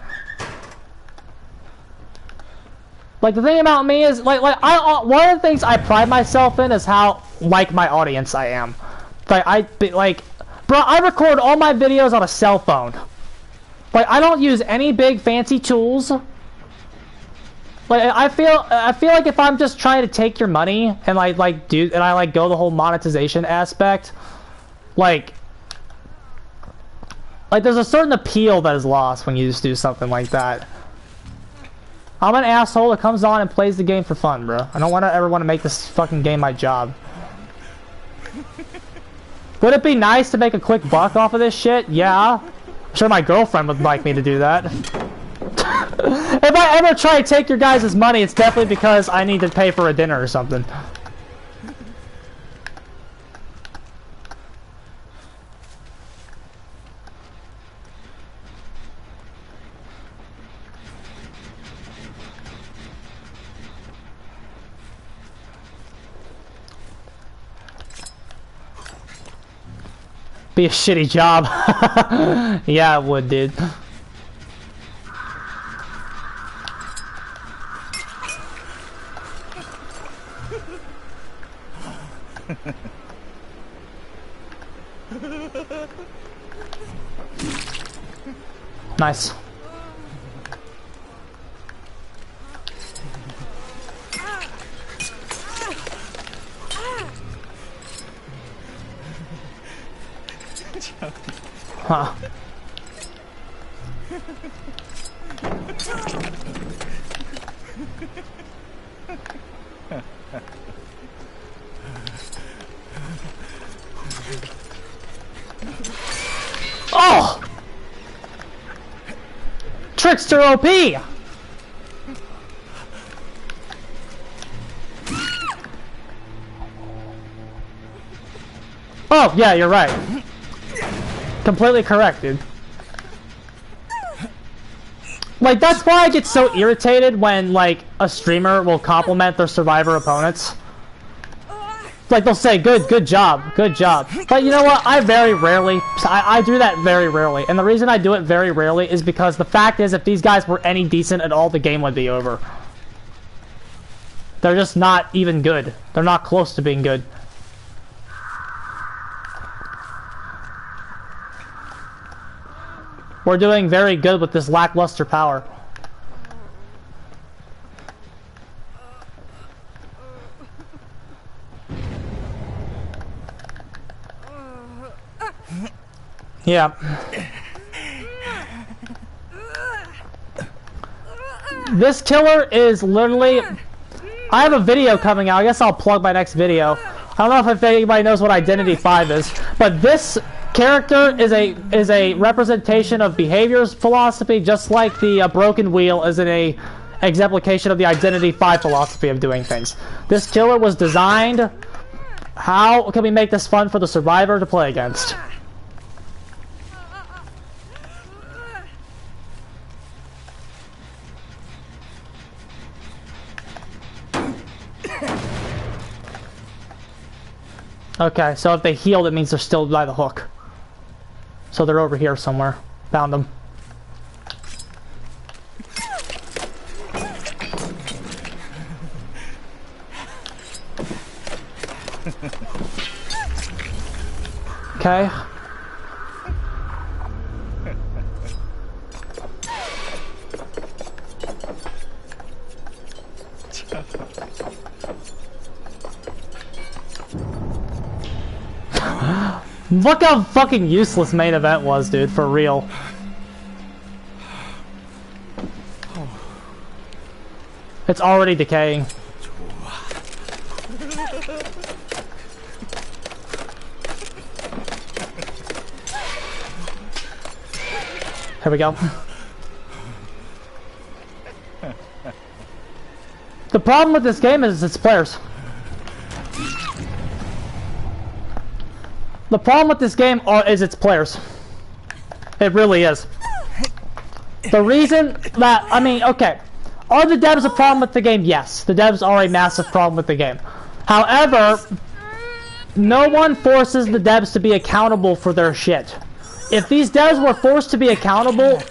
[SPEAKER 1] Like, the thing about me is, one of the things I pride myself in is how like my audience I am. Like, bro, I record all my videos on a cell phone. Like, I don't use any big fancy tools. Like, I feel like if I'm just trying to take your money and I go the whole monetization aspect, like there's a certain appeal that is lost when you just do something like that. I'm an asshole that comes on and plays the game for fun, bro. I don't ever want to make this fucking game my job. Would it be nice to make a quick buck off of this shit? Yeah. I'm sure my girlfriend would like me to do that. If I ever try to take your guys' money, it's definitely because I need to pay for a dinner or something. Be a shitty job. Yeah, it would, dude. Nice. Huh. Oh! Trickster OP! Oh, yeah, you're right. Completely correct, dude. Like, that's why I get so irritated when, like, a streamer will compliment their survivor opponents. Like, they'll say, good job. But you know what? I very rarely, I do that very rarely. And the reason I do it very rarely is because the fact is, if these guys were any decent at all, the game would be over. They're just not even good. They're not close to being good. We're doing very good with this lackluster power. Yeah. This killer is literally... I have a video coming out. I guess I'll plug my next video. I don't know if anybody knows what Identity 5 is, but this character is a representation of behaviors philosophy, just like the broken wheel is an exemplification of the Identity 5 philosophy of doing things. This killer was designed... How can we make this fun for the survivor to play against? Okay, so if they healed, it means they're still by the hook. So they're over here somewhere. Found them. Okay. Look how fucking useless main event was, dude, for real. It's already decaying. Here we go. The problem with this game is its players. The problem with this game is its players. It really is. The reason that, I mean, okay. Are the devs a problem with the game? Yes. The devs are a massive problem with the game. However, no one forces the devs to be accountable for their shit. If these devs were forced to be accountable,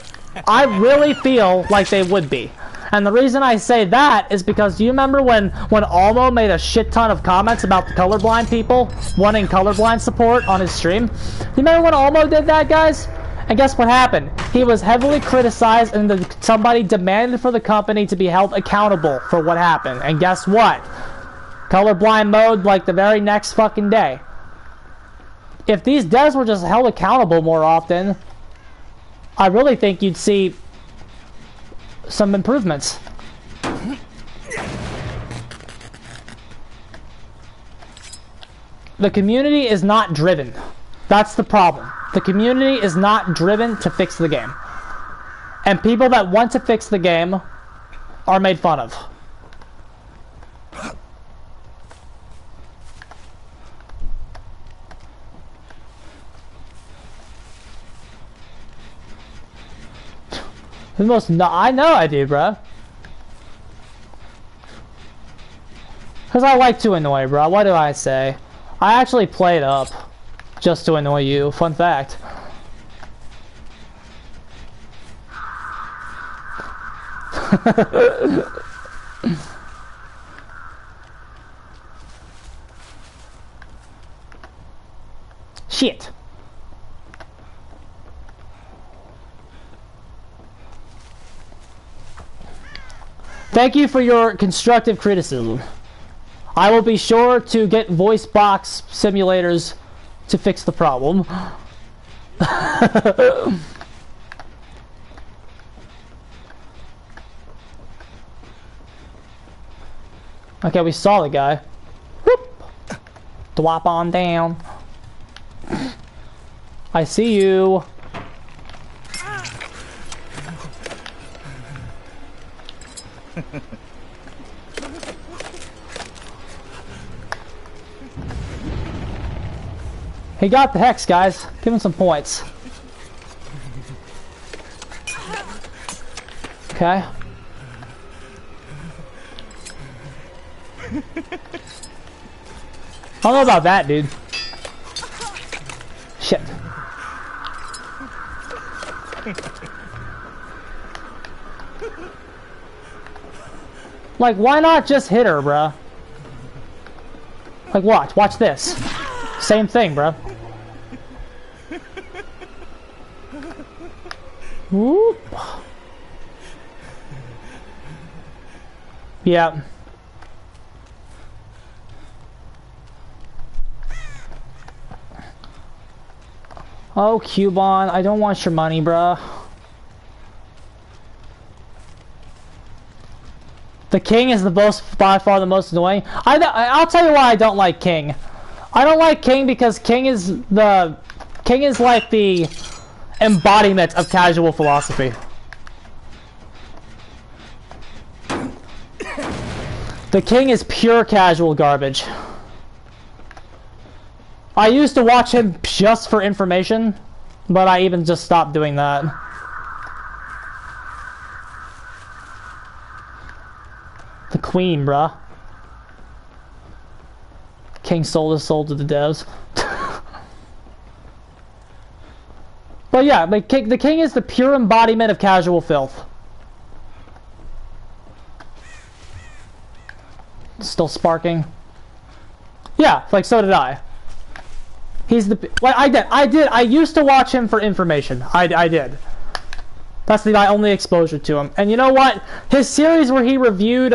[SPEAKER 1] I really feel like they would be. And the reason I say that is because, do you remember when Almo made a shit ton of comments about the colorblind people wanting colorblind support on his stream? You remember when Almo did that, guys? And guess what happened? He was heavily criticized and somebody demanded for the company to be held accountable for what happened. And guess what? Colorblind mode like the very next fucking day. If these devs were just held accountable more often, I really think you'd see some improvements. The community is not driven. That's the problem. The community is not driven to fix the game. And people that want to fix the game are made fun of. The most I know I do, bruh. Because I like to annoy, bro. What do I say? I actually played up just to annoy you. Fun fact. Shit. Thank you for your constructive criticism. I will be sure to get voice box simulators to fix the problem. Okay, we saw the guy. Whoop. Drop on down. I see you. He got the hex, guys. Give him some points. Okay. I don't know about that, dude. Shit. Like, why not just hit her, bruh? Like, watch this. Same thing, bruh. Whoop. Yeah. Oh, Cubon, I don't want your money, bruh. The King is by far the most annoying. I'll tell you why I don't like King. I don't like King because King is like the embodiment of casual philosophy. The King is pure casual garbage. I used to watch him just for information, but I even just stopped doing that. The Queen, bruh. King sold his soul to the devs. But yeah, the King is the pure embodiment of casual filth. Still sparking. Yeah, like so did I. He's the... Well, I used to watch him for information. I did. That's my only exposure to him. And you know what? His series where he reviewed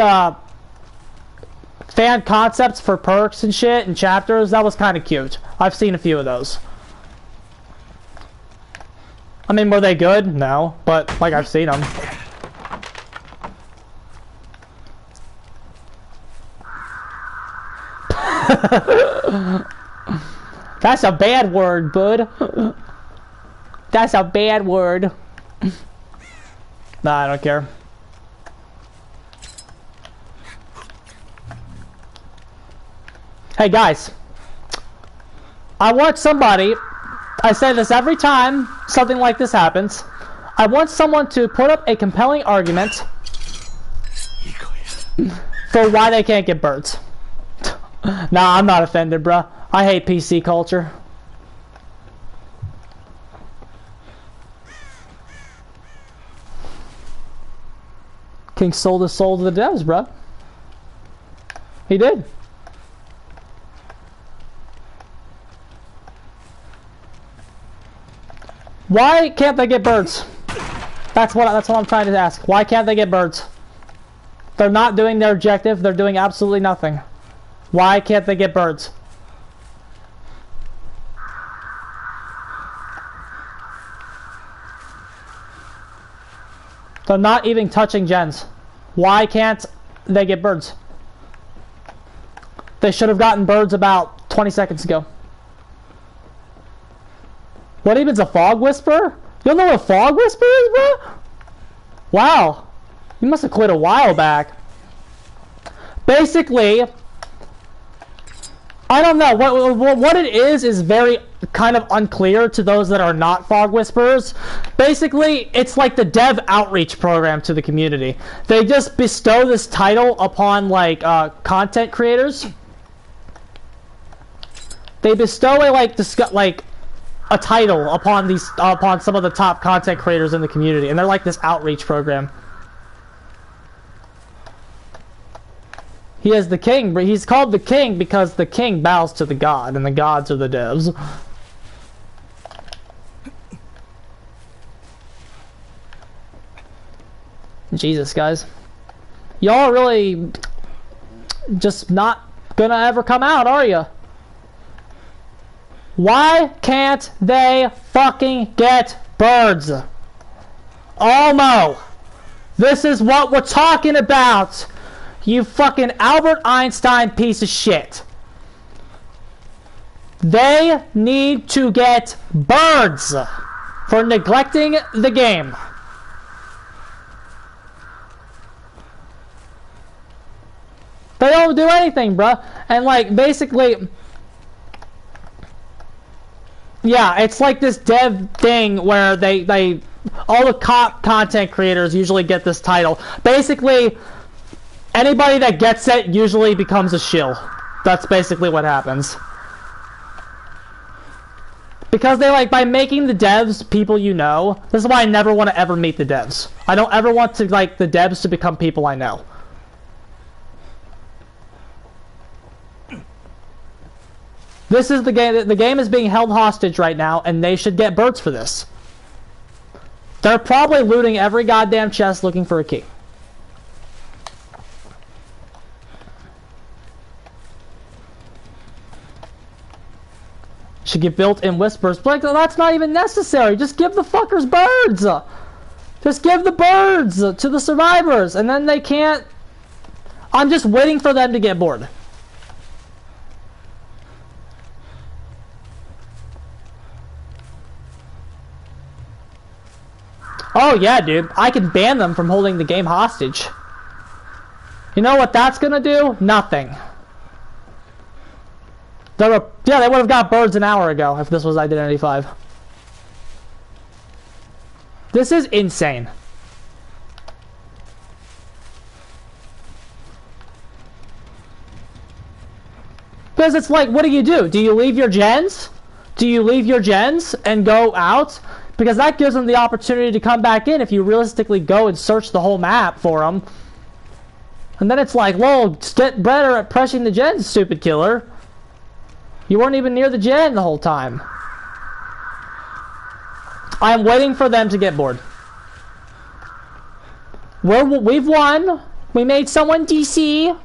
[SPEAKER 1] fan concepts for perks and shit and chapters, that was kind of cute. I've seen a few of those. I mean, were they good? No. But, like, I've seen them. That's a bad word, bud. That's a bad word. Nah, I don't care. Hey guys, I want somebody, I say this every time something like this happens, I want someone to put up a compelling argument for why they can't get birds. Nah, I'm not offended, bruh. I hate PC culture. King sold his soul to the devs, bruh. He did. Why can't they get birds? That's what I'm trying to ask. Why can't they get birds? They're not doing their objective. They're doing absolutely nothing. Why can't they get birds? They're not even touching gens. Why can't they get birds? They should have gotten birds about 20 seconds ago. What even's a fog whisperer? You don't know what a fog whisperer is, bro? Wow. You must have quit a while back. Basically, I don't know. What it is very kind of unclear to those that are not fog whisperers. Basically, it's like the dev outreach program to the community. They just bestow this title upon like content creators. They bestow a title upon some of the top content creators in the community, and they're like this outreach program. He is the king, but he's called the king because the king bows to the god, and the gods are the devs. Jesus, guys. Y'all are really just not gonna ever come out, are you? Why can't they fucking get birds? Almo! This is what we're talking about! You fucking Albert Einstein piece of shit. They need to get birds for neglecting the game. They don't do anything, bruh. And like basically, yeah, it's like this dev thing where they all the content creators usually get this title. Basically, anybody that gets it usually becomes a shill. That's basically what happens. Because they like, by making the devs people you know, this is why I never want to ever meet the devs. I don't ever want to, like, the devs to become people I know. This is the game is being held hostage right now, and they should get birds for this. They're probably looting every goddamn chest looking for a key. Should get built-in whispers. Like, that's not even necessary. Just give the fuckers birds. Just give the birds to the survivors, and then they can't. I'm just waiting for them to get bored. Oh yeah, dude. I can ban them from holding the game hostage. You know what that's gonna do? Nothing. They would have got birds an hour ago if this was Identity 5. This is insane. Because it's like, what do? Do you leave your gens? Do you leave your gens and go out? Because that gives them the opportunity to come back in if you realistically go and search the whole map for them. And then it's like, well, get better at pressing the gens, stupid killer. You weren't even near the gen the whole time. I'm waiting for them to get bored. We've won. We made someone DC.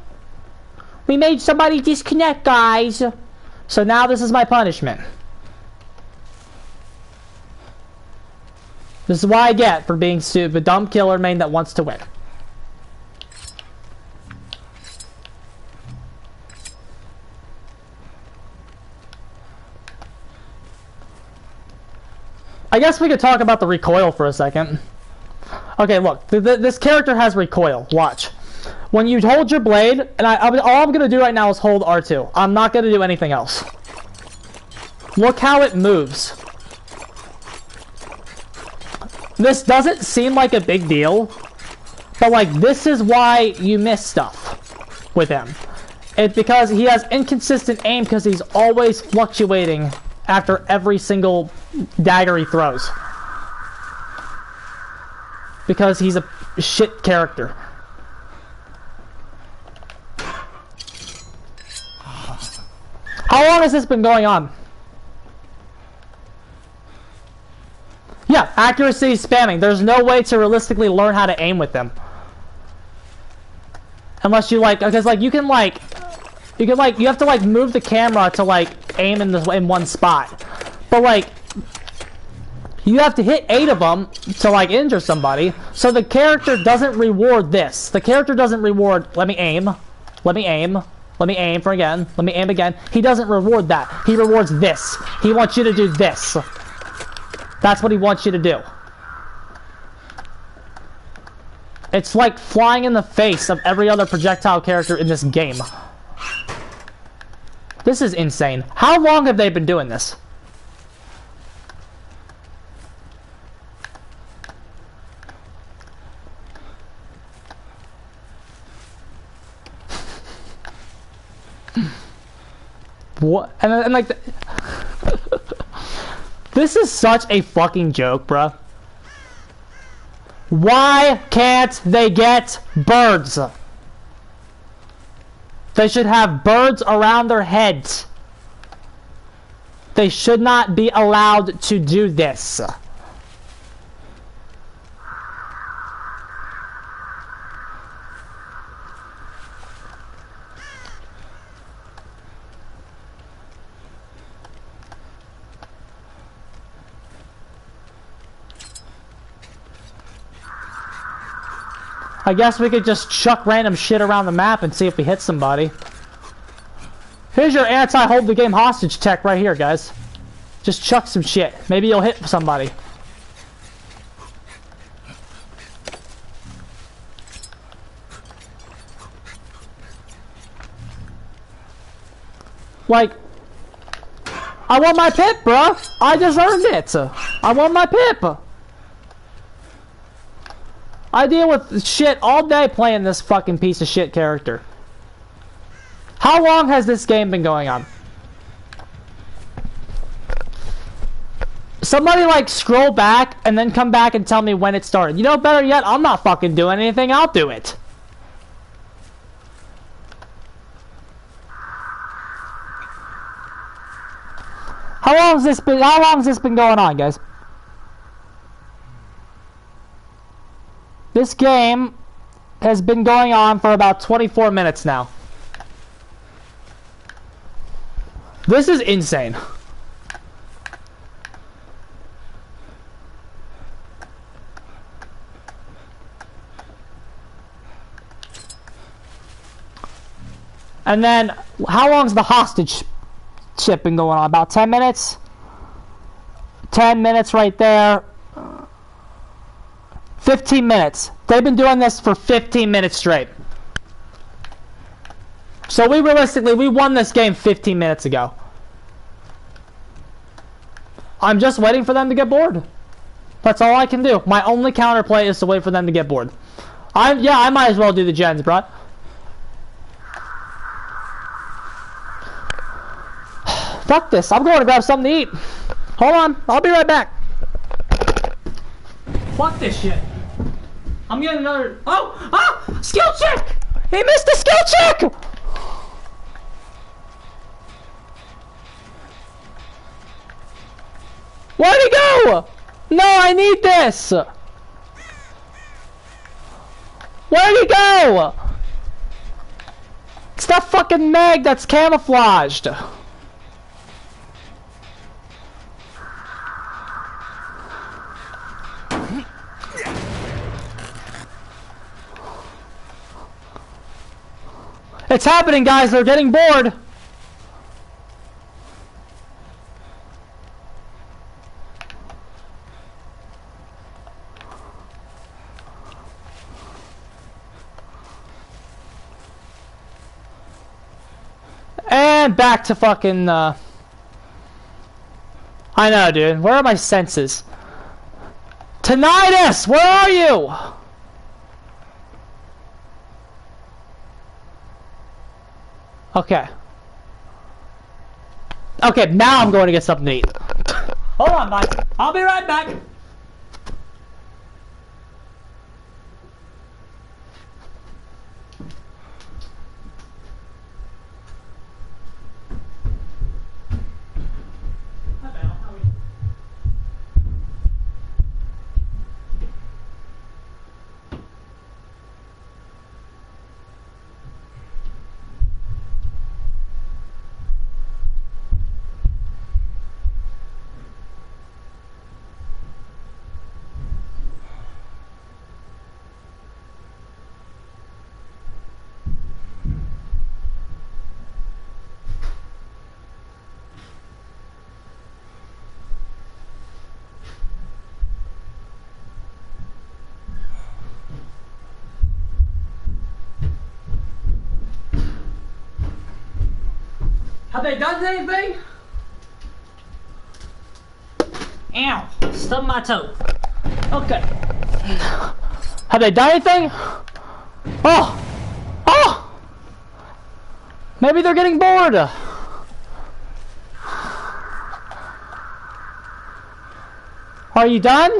[SPEAKER 1] We made somebody disconnect, guys. So now this is my punishment. This is what I get for being stupid, dumb killer main that wants to win. I guess we could talk about the recoil for a second. Okay, look. This character has recoil. Watch. When you hold your blade, and all I'm going to do right now is hold R2. I'm not going to do anything else. Look how it moves. This doesn't seem like a big deal, but like this is why you miss stuff with him. It's because he has inconsistent aim because he's always fluctuating after every single dagger he throws. Because he's a shit character. How long has this been going on? Yeah, accuracy spamming. There's no way to realistically learn how to aim with them. Unless you like, because like you have to like move the camera to like aim in one spot. But like you have to hit 8 of them to like injure somebody. So the character doesn't reward this. The character doesn't reward, let me aim, let me aim, let me aim for again, let me aim again. He doesn't reward that. He rewards this. He wants you to do this. That's what he wants you to do. It's like flying in the face of every other projectile character in this game. This is insane. How long have they been doing this? What? And like... This is such a fucking joke, bruh. Why can't they get birds? They should have birds around their heads. They should not be allowed to do this. I guess we could just chuck random shit around the map and see if we hit somebody. Here's your anti-hold the game hostage tech right here, guys. Just chuck some shit. Maybe you'll hit somebody. Like, I want my pip, bruh. I just earned it. I want my pip. I deal with shit all day playing this fucking piece of shit character. How long has this game been going on? Somebody like scroll back and then come back and tell me when it started. You know, better yet, I'm not fucking doing anything. I'll do it. How long has this been going on, guys? This game has been going on for about 24 minutes now. This is insane. And then, how long's the hostage ship been going on? About 10 minutes? 10 minutes right there. 15 minutes. They've been doing this for 15 minutes straight. So we won this game 15 minutes ago. I'm just waiting for them to get bored. That's all I can do. My only counterplay is to wait for them to get bored. I might as well do the gens, bro. Fuck this. I'm going to grab something to eat. Hold on. I'll be right back. Fuck this shit. I'm getting another... Oh! Skill check! He missed the skill check! Where'd he go? No, I need this! Where'd he go? It's that fucking Meg that's camouflaged. It's happening, guys. They're getting bored. And back to fucking, I know, dude. Where are my senses? Tinnitus! Where are you? Okay. Okay, now I'm going to get something to eat. Hold on, bud. I'll be right back. Have they done anything? Ow, stubbed my toe. Okay. Have they done anything? Oh! Oh! Maybe they're getting bored. Are you done?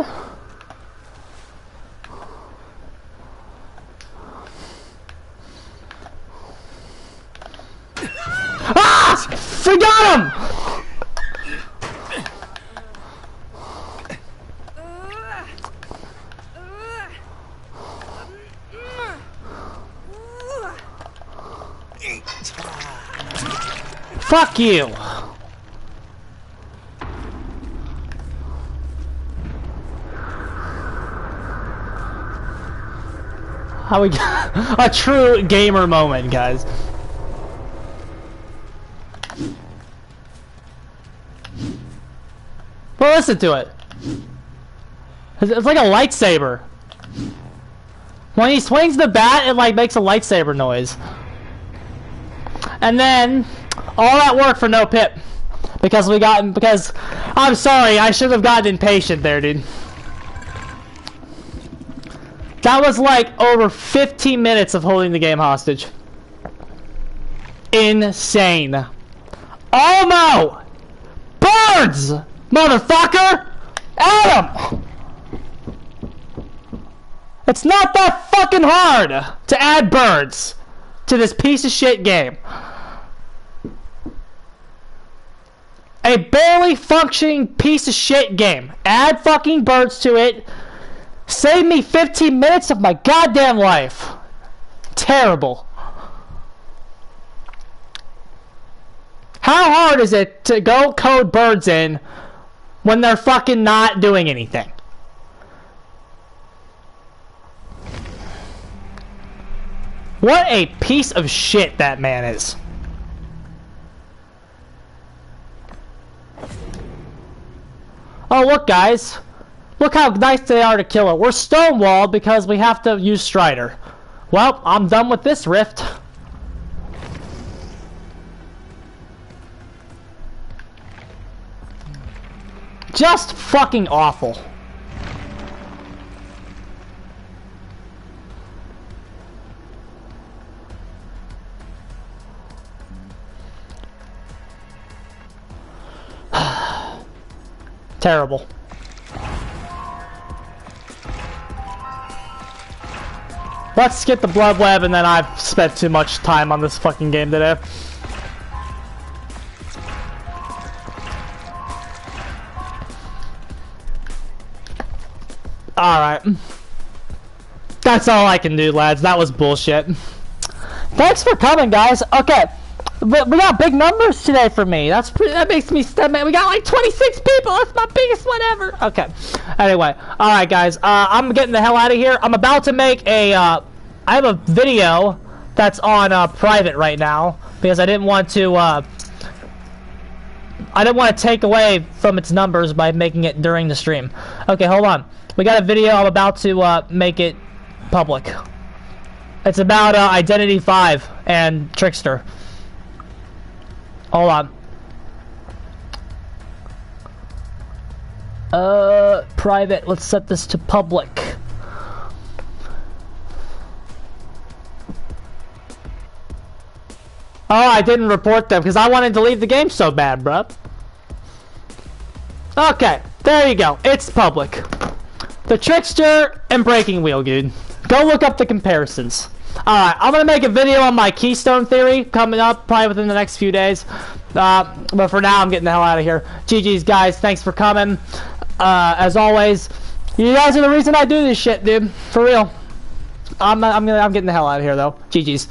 [SPEAKER 1] Ah! We got him! Fuck you! How we got a true gamer moment, guys. Well, listen to it. It's like a lightsaber. When he swings the bat, it like makes a lightsaber noise. And then All that work for no pip. Because I'm sorry, I should have gotten impatient there, dude. That was like over 15 minutes of holding the game hostage. Insane. Oh no! Birds! Motherfucker! Add 'em! It's not that fucking hard to add birds to this piece of shit game. A barely functioning piece of shit game. Add fucking birds to it. Save me 15 minutes of my goddamn life. Terrible. How hard is it to go code birds in when they're fucking not doing anything? What a piece of shit that man is. Oh, look, guys. Look how nice they are to kill it. We're stonewalled because we have to use Strider. Well, I'm done with this rift. Just fucking awful. Terrible. Let's skip the blood web, and then I've spent too much time on this fucking game today. Alright. That's all I can do, lads. That was bullshit. Thanks for coming, guys. Okay. We got big numbers today for me. That makes me man. We got like 26 people. That's my biggest one ever. Okay. Anyway, all right, guys. I'm getting the hell out of here. I'm about to make a. I have a video that's on private right now because I didn't want to. I didn't want to take away from its numbers by making it during the stream. Okay, hold on. We got a video. I'm about to make it public. It's about Identity 5 and Trickster. Hold on. Private. Let's set this to public. Oh, I didn't report them because I wanted to leave the game so bad, bruh. Okay, there you go. It's public. The Trickster and Breaking Wheel, dude. Go look up the comparisons. Alright, I'm gonna make a video on my Keystone theory coming up probably within the next few days. But for now, I'm getting the hell out of here. GG's, guys. Thanks for coming. As always, you guys are the reason I do this shit, dude. For real. I'm getting the hell out of here, though. GG's.